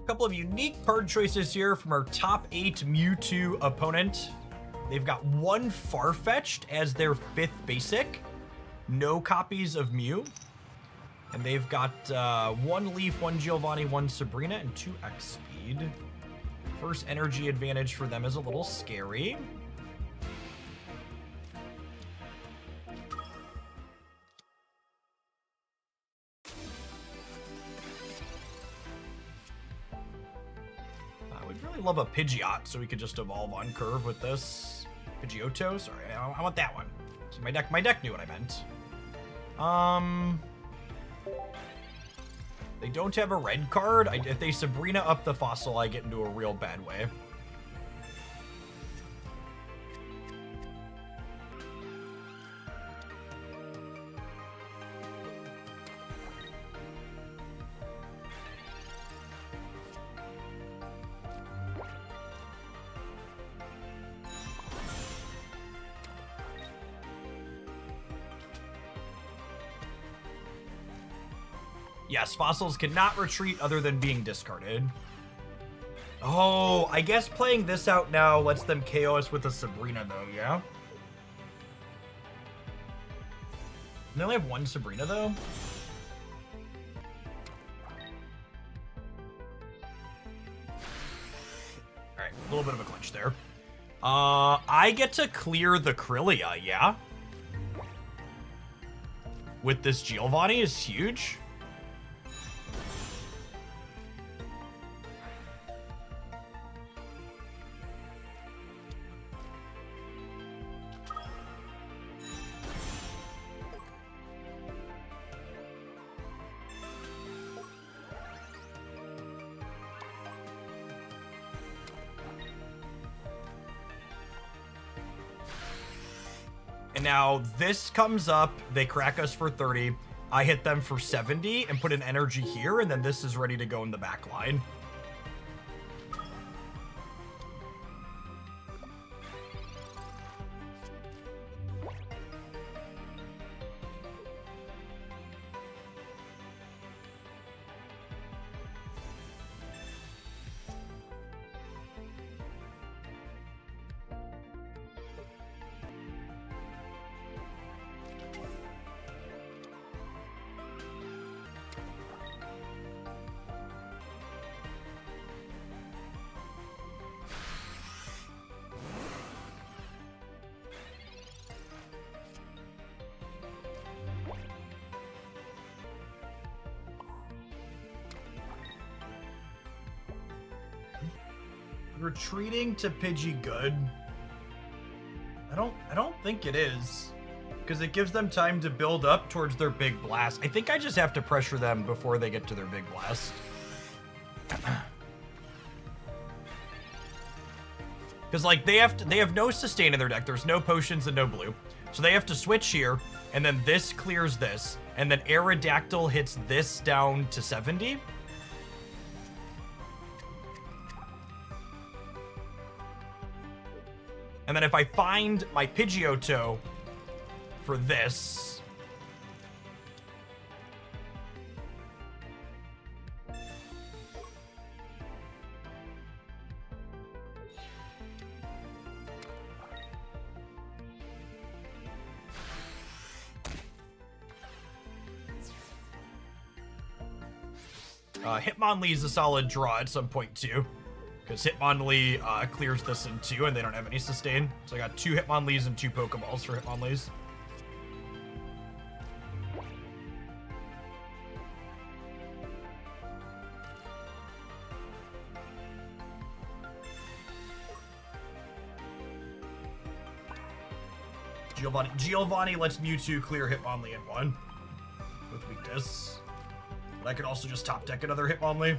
S1: Couple of unique card choices here from our top 8 Mewtwo opponent. They've got 1 Farfetch'd as their 5th basic, no copies of Mew, and they've got 1 Leaf, 1 Giovanni, 1 Sabrina, and 2 X speed. First energy advantage for them is a little scary. Love a Pidgeot, so we could just evolve on curve with this. Pidgeotto, sorry, I want that one. So my deck knew what I meant. They don't have a red card. If they Sabrina up the fossil, I get into a real bad way. Yes, fossils cannot retreat other than being discarded. Oh, I guess playing this out now lets them KO us with a Sabrina, though, yeah? They only have 1 Sabrina, though? Alright. A little bit of a glitch there. I get to clear the Krillia, yeah? With this Giovanni is huge. And now this comes up, they crack us for 30. I hit them for 70 and put an energy here, and then this is ready to go in the back line. Retreating to Pidgey good? I don't think it is, because it gives them time to build up towards their big blast. I think I just have to pressure them before they get to their big blast. Because like they have no sustain in their deck. There's no potions and no blue, so they have to switch here, and then this clears this, and then Aerodactyl hits this down to 70. And then if I find my Pidgeot for this, Hitmonlee is a solid draw at some point too. Because Hitmonlee clears this in 2, and they don't have any sustain. So I got 2 Hitmonlees and 2 Pokeballs for Hitmonlees. Giovanni lets Mewtwo clear Hitmonlee in 1 with weakness. But I could also just top deck another Hitmonlee.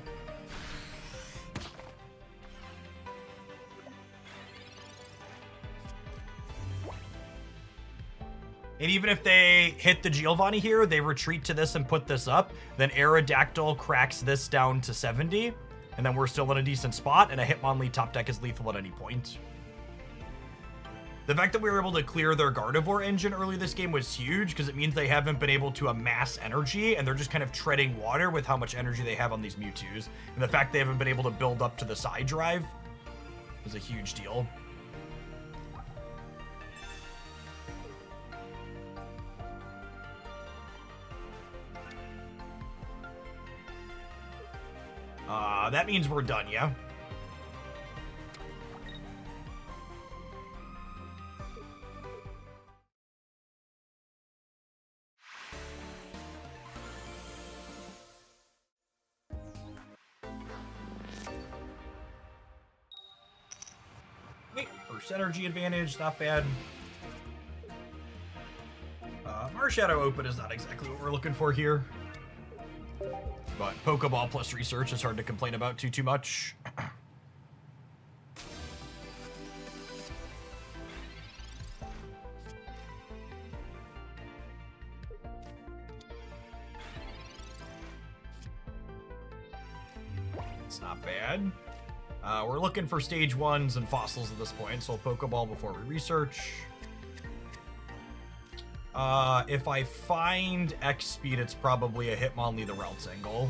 S1: And even if they hit the Giovanni here, they retreat to this and put this up. Then Aerodactyl cracks this down to 70. And then we're still in a decent spot. And a Hitmonlee top deck is lethal at any point. The fact that we were able to clear their Gardevoir engine early this game was huge, because it means they haven't been able to amass energy. And they're just kind of treading water with how much energy they have on these Mewtwo's. And the fact they haven't been able to build up to the side drive is a huge deal. That means we're done, yeah? Wait, first energy advantage, not bad. Marshadow Open is not exactly what we're looking for here. But Pokeball plus research is hard to complain about too much. It's not bad. We're looking for stage 1s and fossils at this point, so Pokeball before we research. If I find X speed, it's probably a Hitmonlee the Routes angle.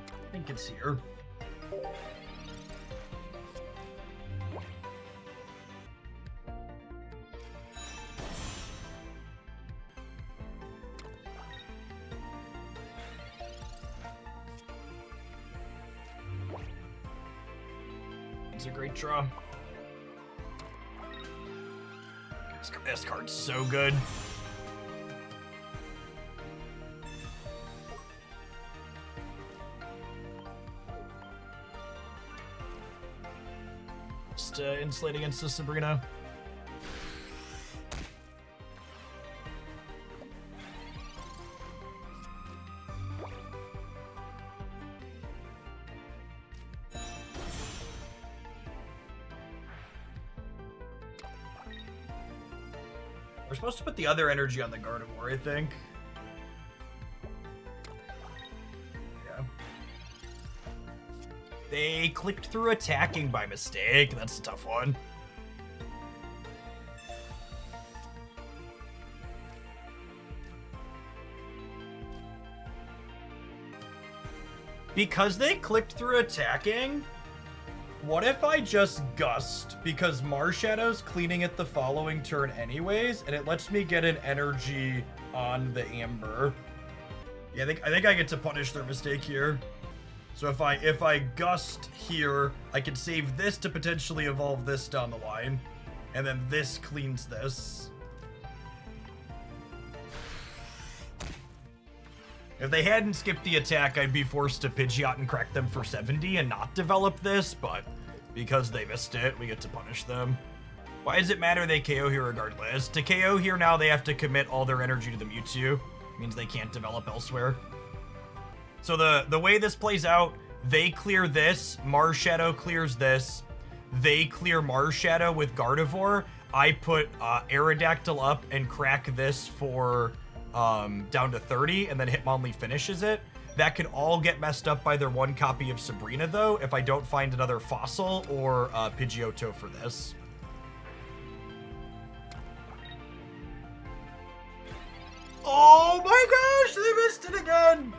S1: I think it's here. It's a great draw. This card's so good. Just insulate against the Sabrina. We're supposed to put the other energy on the Gardevoir, I think. Yeah. They clicked through attacking by mistake. That's a tough one. Because they clicked through attacking, what if I just Gust? Because Marshadow's cleaning it the following turn anyways, and it lets me get an energy on the Amber. Yeah, I think I get to punish their mistake here. So if I Gust here, I can save this to potentially evolve this down the line, and then this cleans this. If they hadn't skipped the attack, I'd be forced to Pidgeot and crack them for 70 and not develop this, but because they missed it, we get to punish them. Why does it matter they KO here regardless? To KO here now, they have to commit all their energy to the Mewtwo. Means they can't develop elsewhere. So the way this plays out, they clear this, Marshadow clears this, they clear Marshadow with Gardevoir, I put Aerodactyl up and crack this for down to 30, and then Hitmonlee finishes it. That could all get messed up by their one copy of Sabrina, though, if I don't find another Fossil or Pidgeotto for this. Oh my gosh, they missed it again!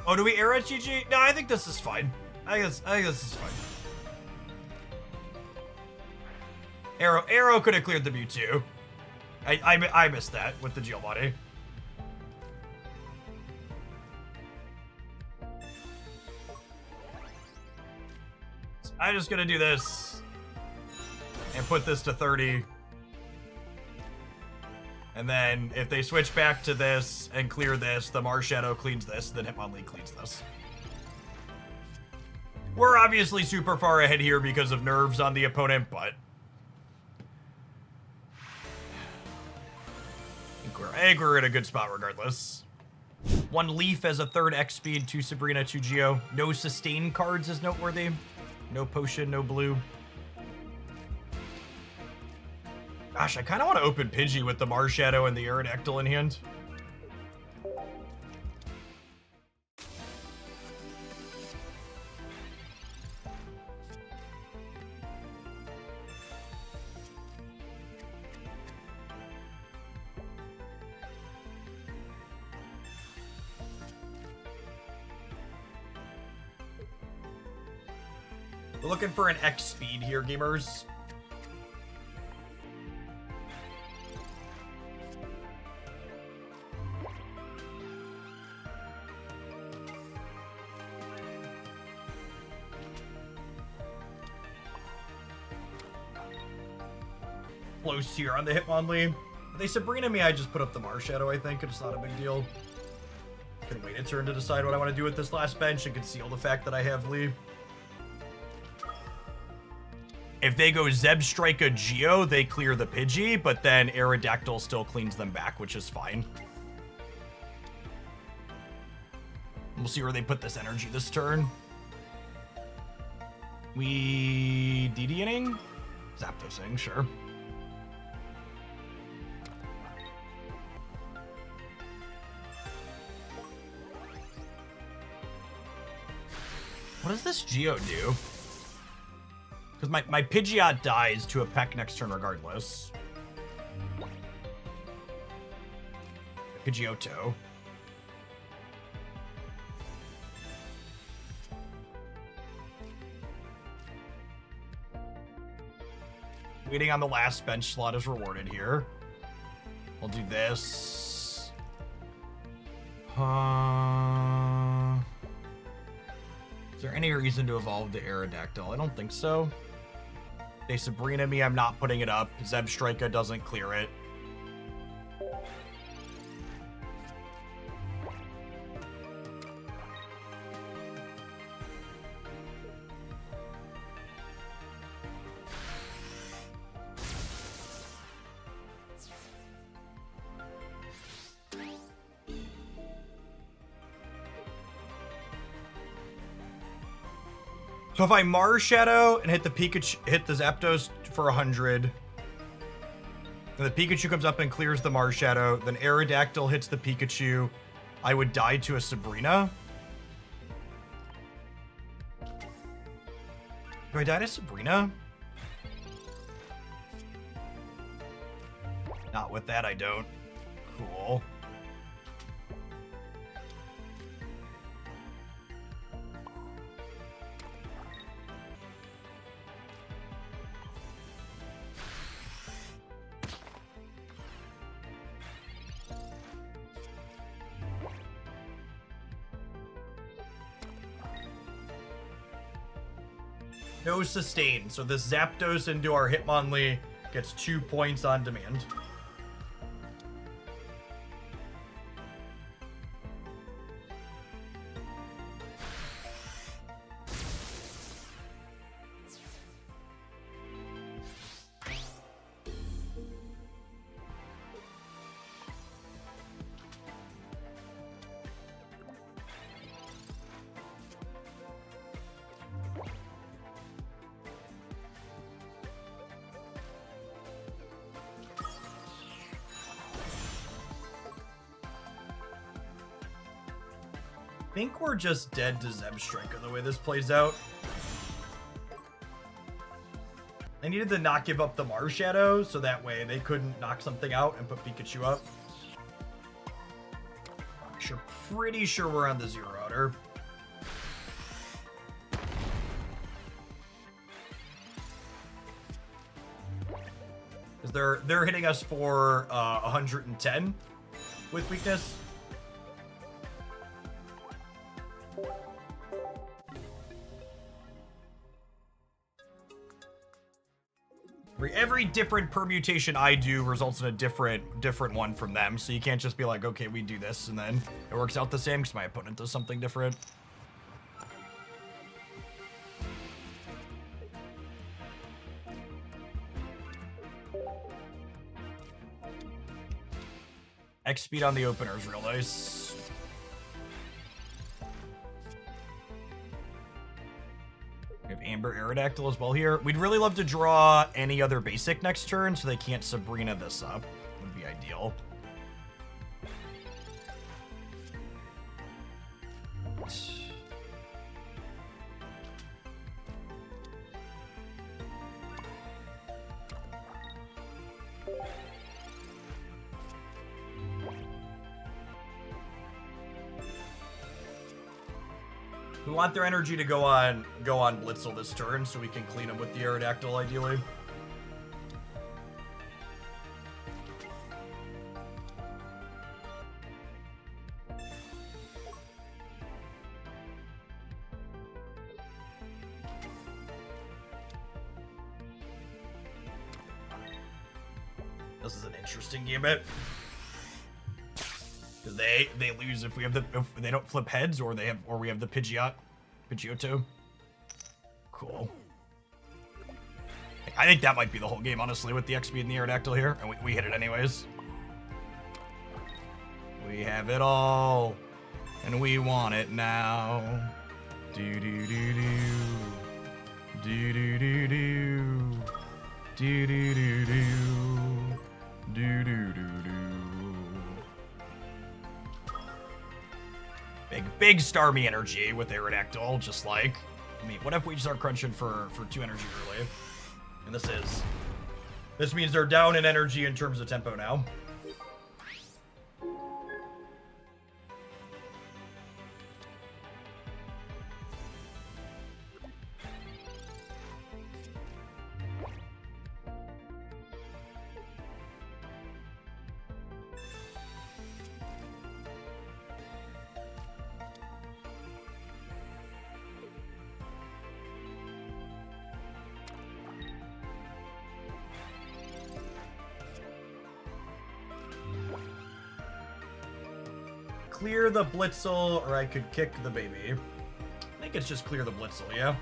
S1: Oh, do we air at GG? No, I think this is fine. I think this is fine. Arrow could have cleared the Mewtwo. I missed that with the Giovanni. So I'm just gonna do this and put this to 30. And then if they switch back to this and clear this, the Marshadow cleans this, then Hitmonlee cleans this. We're obviously super far ahead here because of nerves on the opponent, but I think we're in a good spot regardless. 1 Leaf as a 3rd X speed, 2 Sabrina, 2 Geo. No sustain cards is noteworthy. No potion, no blue. Gosh, I kind of want to open Pidgey with the Marshadow and the Aerodactyl in hand. We're looking for an X speed here, gamers. Close here on the Hitmonlee. If they Sabrina me, I just put up the Marshadow, I think. It's not a big deal. Can wait a turn to decide what I want to do with this last bench and conceal the fact that I have Lee. If they go Zebstrika Geo, they clear the Pidgey, but then Aerodactyl still cleans them back, which is fine. We'll see where they put this energy this turn. We DD-ing? Zapdosing, sure. What does this Geo do? Because my Pidgeot dies to a Peck next turn regardless. Pidgeotto. Waiting on the last bench slot is rewarded here. We'll do this. Is there any reason to evolve the Aerodactyl? I don't think so. They Sabrina me, I'm not putting it up. Zebstrika doesn't clear it. So if I Mars Shadow and hit the Pikachu, hit the Zapdos for 100, and the Pikachu comes up and clears the Mars Shadow, then Aerodactyl hits the Pikachu, I would die to a Sabrina. Do I die to Sabrina? Not with that, I don't. Cool. No sustain, so this Zapdos into our Hitmonlee gets 2 points on demand. I think we're just dead to Zebstrika the way this plays out. I needed to not give up the Mars Shadow, so that way they couldn't knock something out and put Pikachu up. Pretty sure we're on the zero outer. Because they're hitting us for 110 with weakness. Every different permutation I do results in a different one from them, so you can't just be like, okay, we do this, and then it works out the same because my opponent does something different. X speed on the opener is real nice. We have Amber Aerodactyl as well here. We'd really love to draw any other basic next turn so they can't Sabrina this up. Would be ideal. We want their energy to go on Blitzel this turn so we can clean them with the Aerodactyl ideally. This is an interesting gambit. Because they lose if they don't flip heads or we have the Pidgeot. Pidgeot. Cool. I think that might be the whole game, honestly, with the XP and the Aerodactyl here. And we hit it anyways. We have it all. And we want it now. Do-do-do-do. Do-do-do-do. Do-do-do-do. Do-do-do-do. Big Starmie energy with Aerodactyl, just like, I mean, what if we start crunching for 2 energy early? And this means they're down in energy in terms of tempo now. clear the Blitzel or I could kick the baby. I think it's just clear the Blitzel, yeah?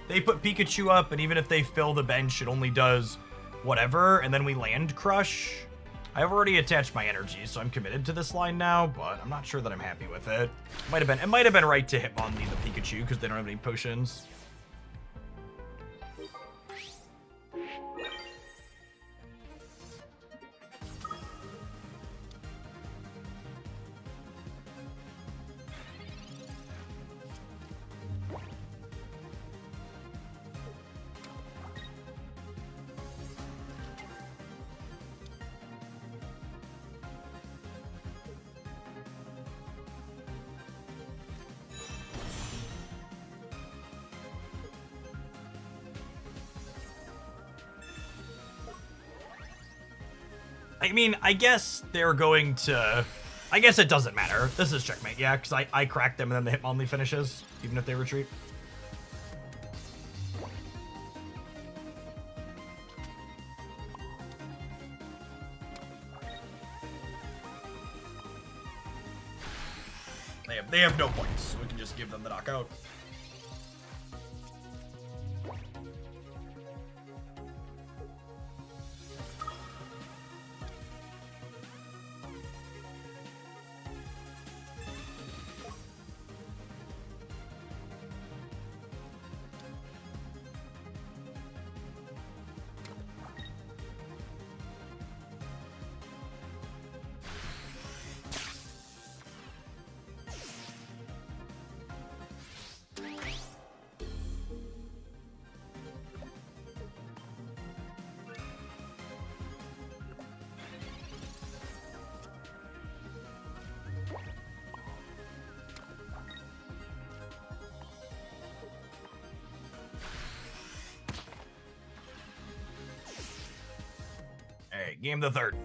S1: They put Pikachu up, and even if they fill the bench, it only does whatever, and then we land Crush. I've already attached my energy, so I'm committed to this line now, but I'm not sure that I'm happy with it. It might have been right to Hitmonlee the Pikachu, because they don't have any potions. I mean, I guess they're going to... I guess it doesn't matter. This is checkmate, yeah, because I cracked them and then the Hitmonlee finishes, even if they retreat. They have no points, so we can just give them the knockout. Alright, game the third.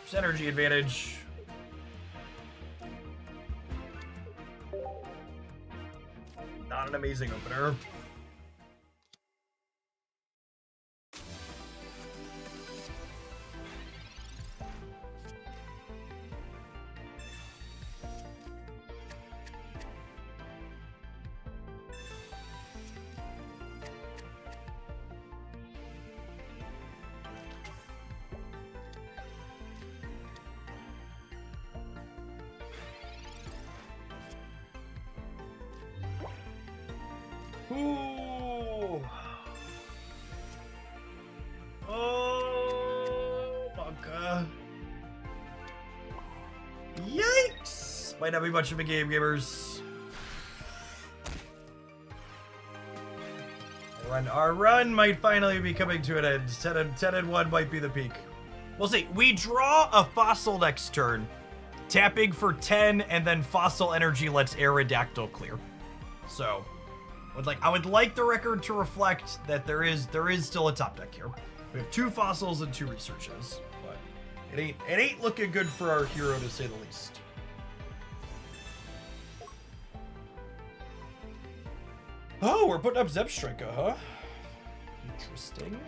S1: There's energy advantage. Not an amazing opener. Ooh. Oh, Monka. Yikes! Might not be much of a game, gamers. Our run might finally be coming to an end. 10 and 1 might be the peak. We'll see. We draw a Fossil next turn, tapping for 10, and then Fossil Energy lets Aerodactyl clear. So... I would like the record to reflect that there is still a top deck here. We have 2 fossils and 2 researches, but it ain't looking good for our hero to say the least. Oh, we're putting up Zebstrika, huh? Interesting.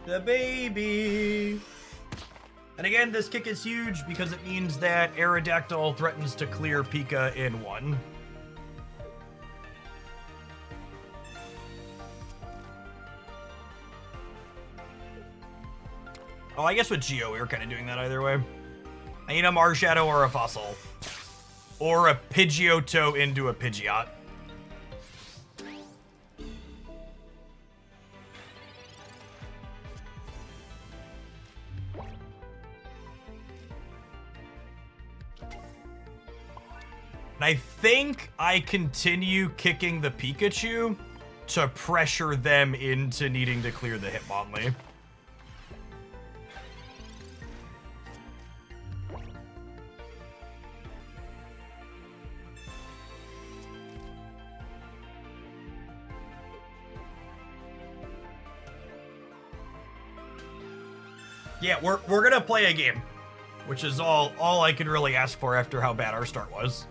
S1: The baby. And again, this kick is huge because it means that Aerodactyl threatens to clear Pika in 1. Oh, I guess with Geo, we were kind of doing that either way. I need a Marshadow or a Fossil. Or a Pidgeotto into a Pidgeot. And I think I continue kicking the Pikachu to pressure them into needing to clear the Hitmonlee. Yeah, we're gonna play a game, which is all I can really ask for after how bad our start was.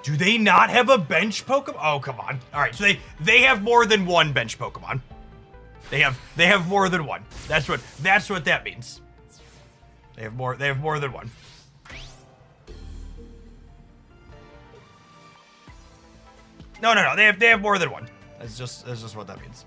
S1: Do they not have a bench Pokemon? Oh, come on. All right, so they have more than one bench Pokemon. They have more than one. That's what that means. They have more than one. No. They have more than one. That's just what that means.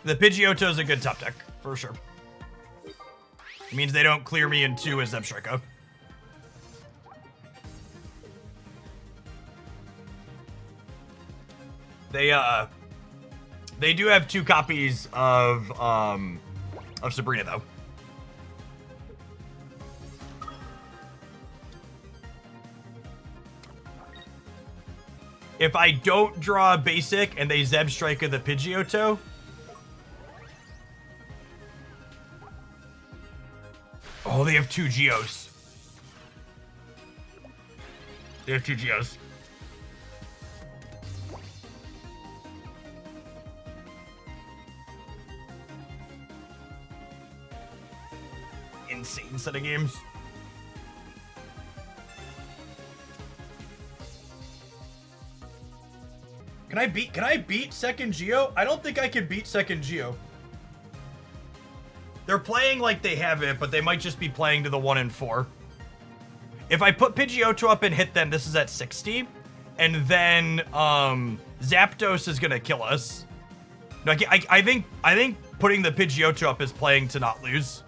S1: The Pidgeotto is a good top deck, for sure. It means they don't clear me in 2 as Zebstrika. They do have 2 copies of Sabrina, though. If I don't draw a basic and they Zebstrika the Pidgeotto, oh, they have 2 Geos. They have 2 Geos. Insane set of games. Can I beat second Geo? I don't think I can beat second Geo. They're playing like they have it, but they might just be playing to the 1 and 4. If I put Pidgeotto up and hit them, this is at 60. And then Zapdos is gonna kill us. No, I think putting the Pidgeotto up is playing to not lose.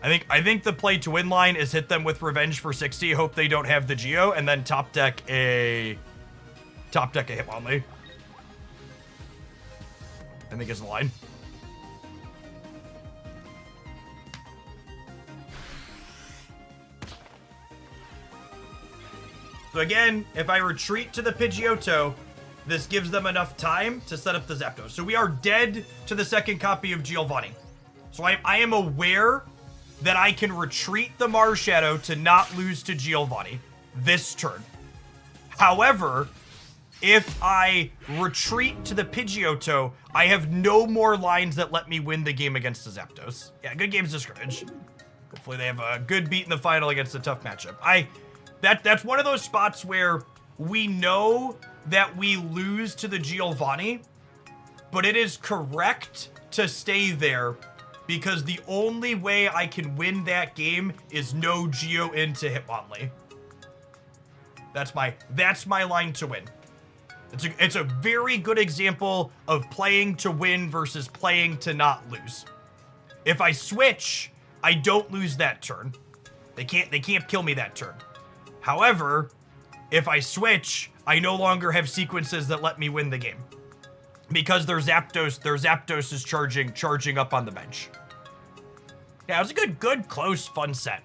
S1: I think the play to win line is hit them with Revenge for 60, hope they don't have the Geo, and then top deck a Hitmonlee. I think is the line. So again, if I retreat to the Pidgeotto, this gives them enough time to set up the Zapdos. So we are dead to the second copy of Giovanni. So I am aware that I can retreat the Marshadow to not lose to Giovanni this turn. However, if I retreat to the Pidgeotto, I have no more lines that let me win the game against the Zapdos. Yeah, good games to scrimmage. Hopefully they have a good beat in the final against a tough matchup. That's one of those spots where we know that we lose to the Giovanni, but it is correct to stay there because the only way I can win that game is no Geo into Hitmonlee. That's my line to win. It's a very good example of playing to win versus playing to not lose. If I switch, I don't lose that turn. They can't kill me that turn. However, if I switch, I no longer have sequences that let me win the game. Because their Zapdos is charging up on the bench. Yeah, it was a good, close, fun set.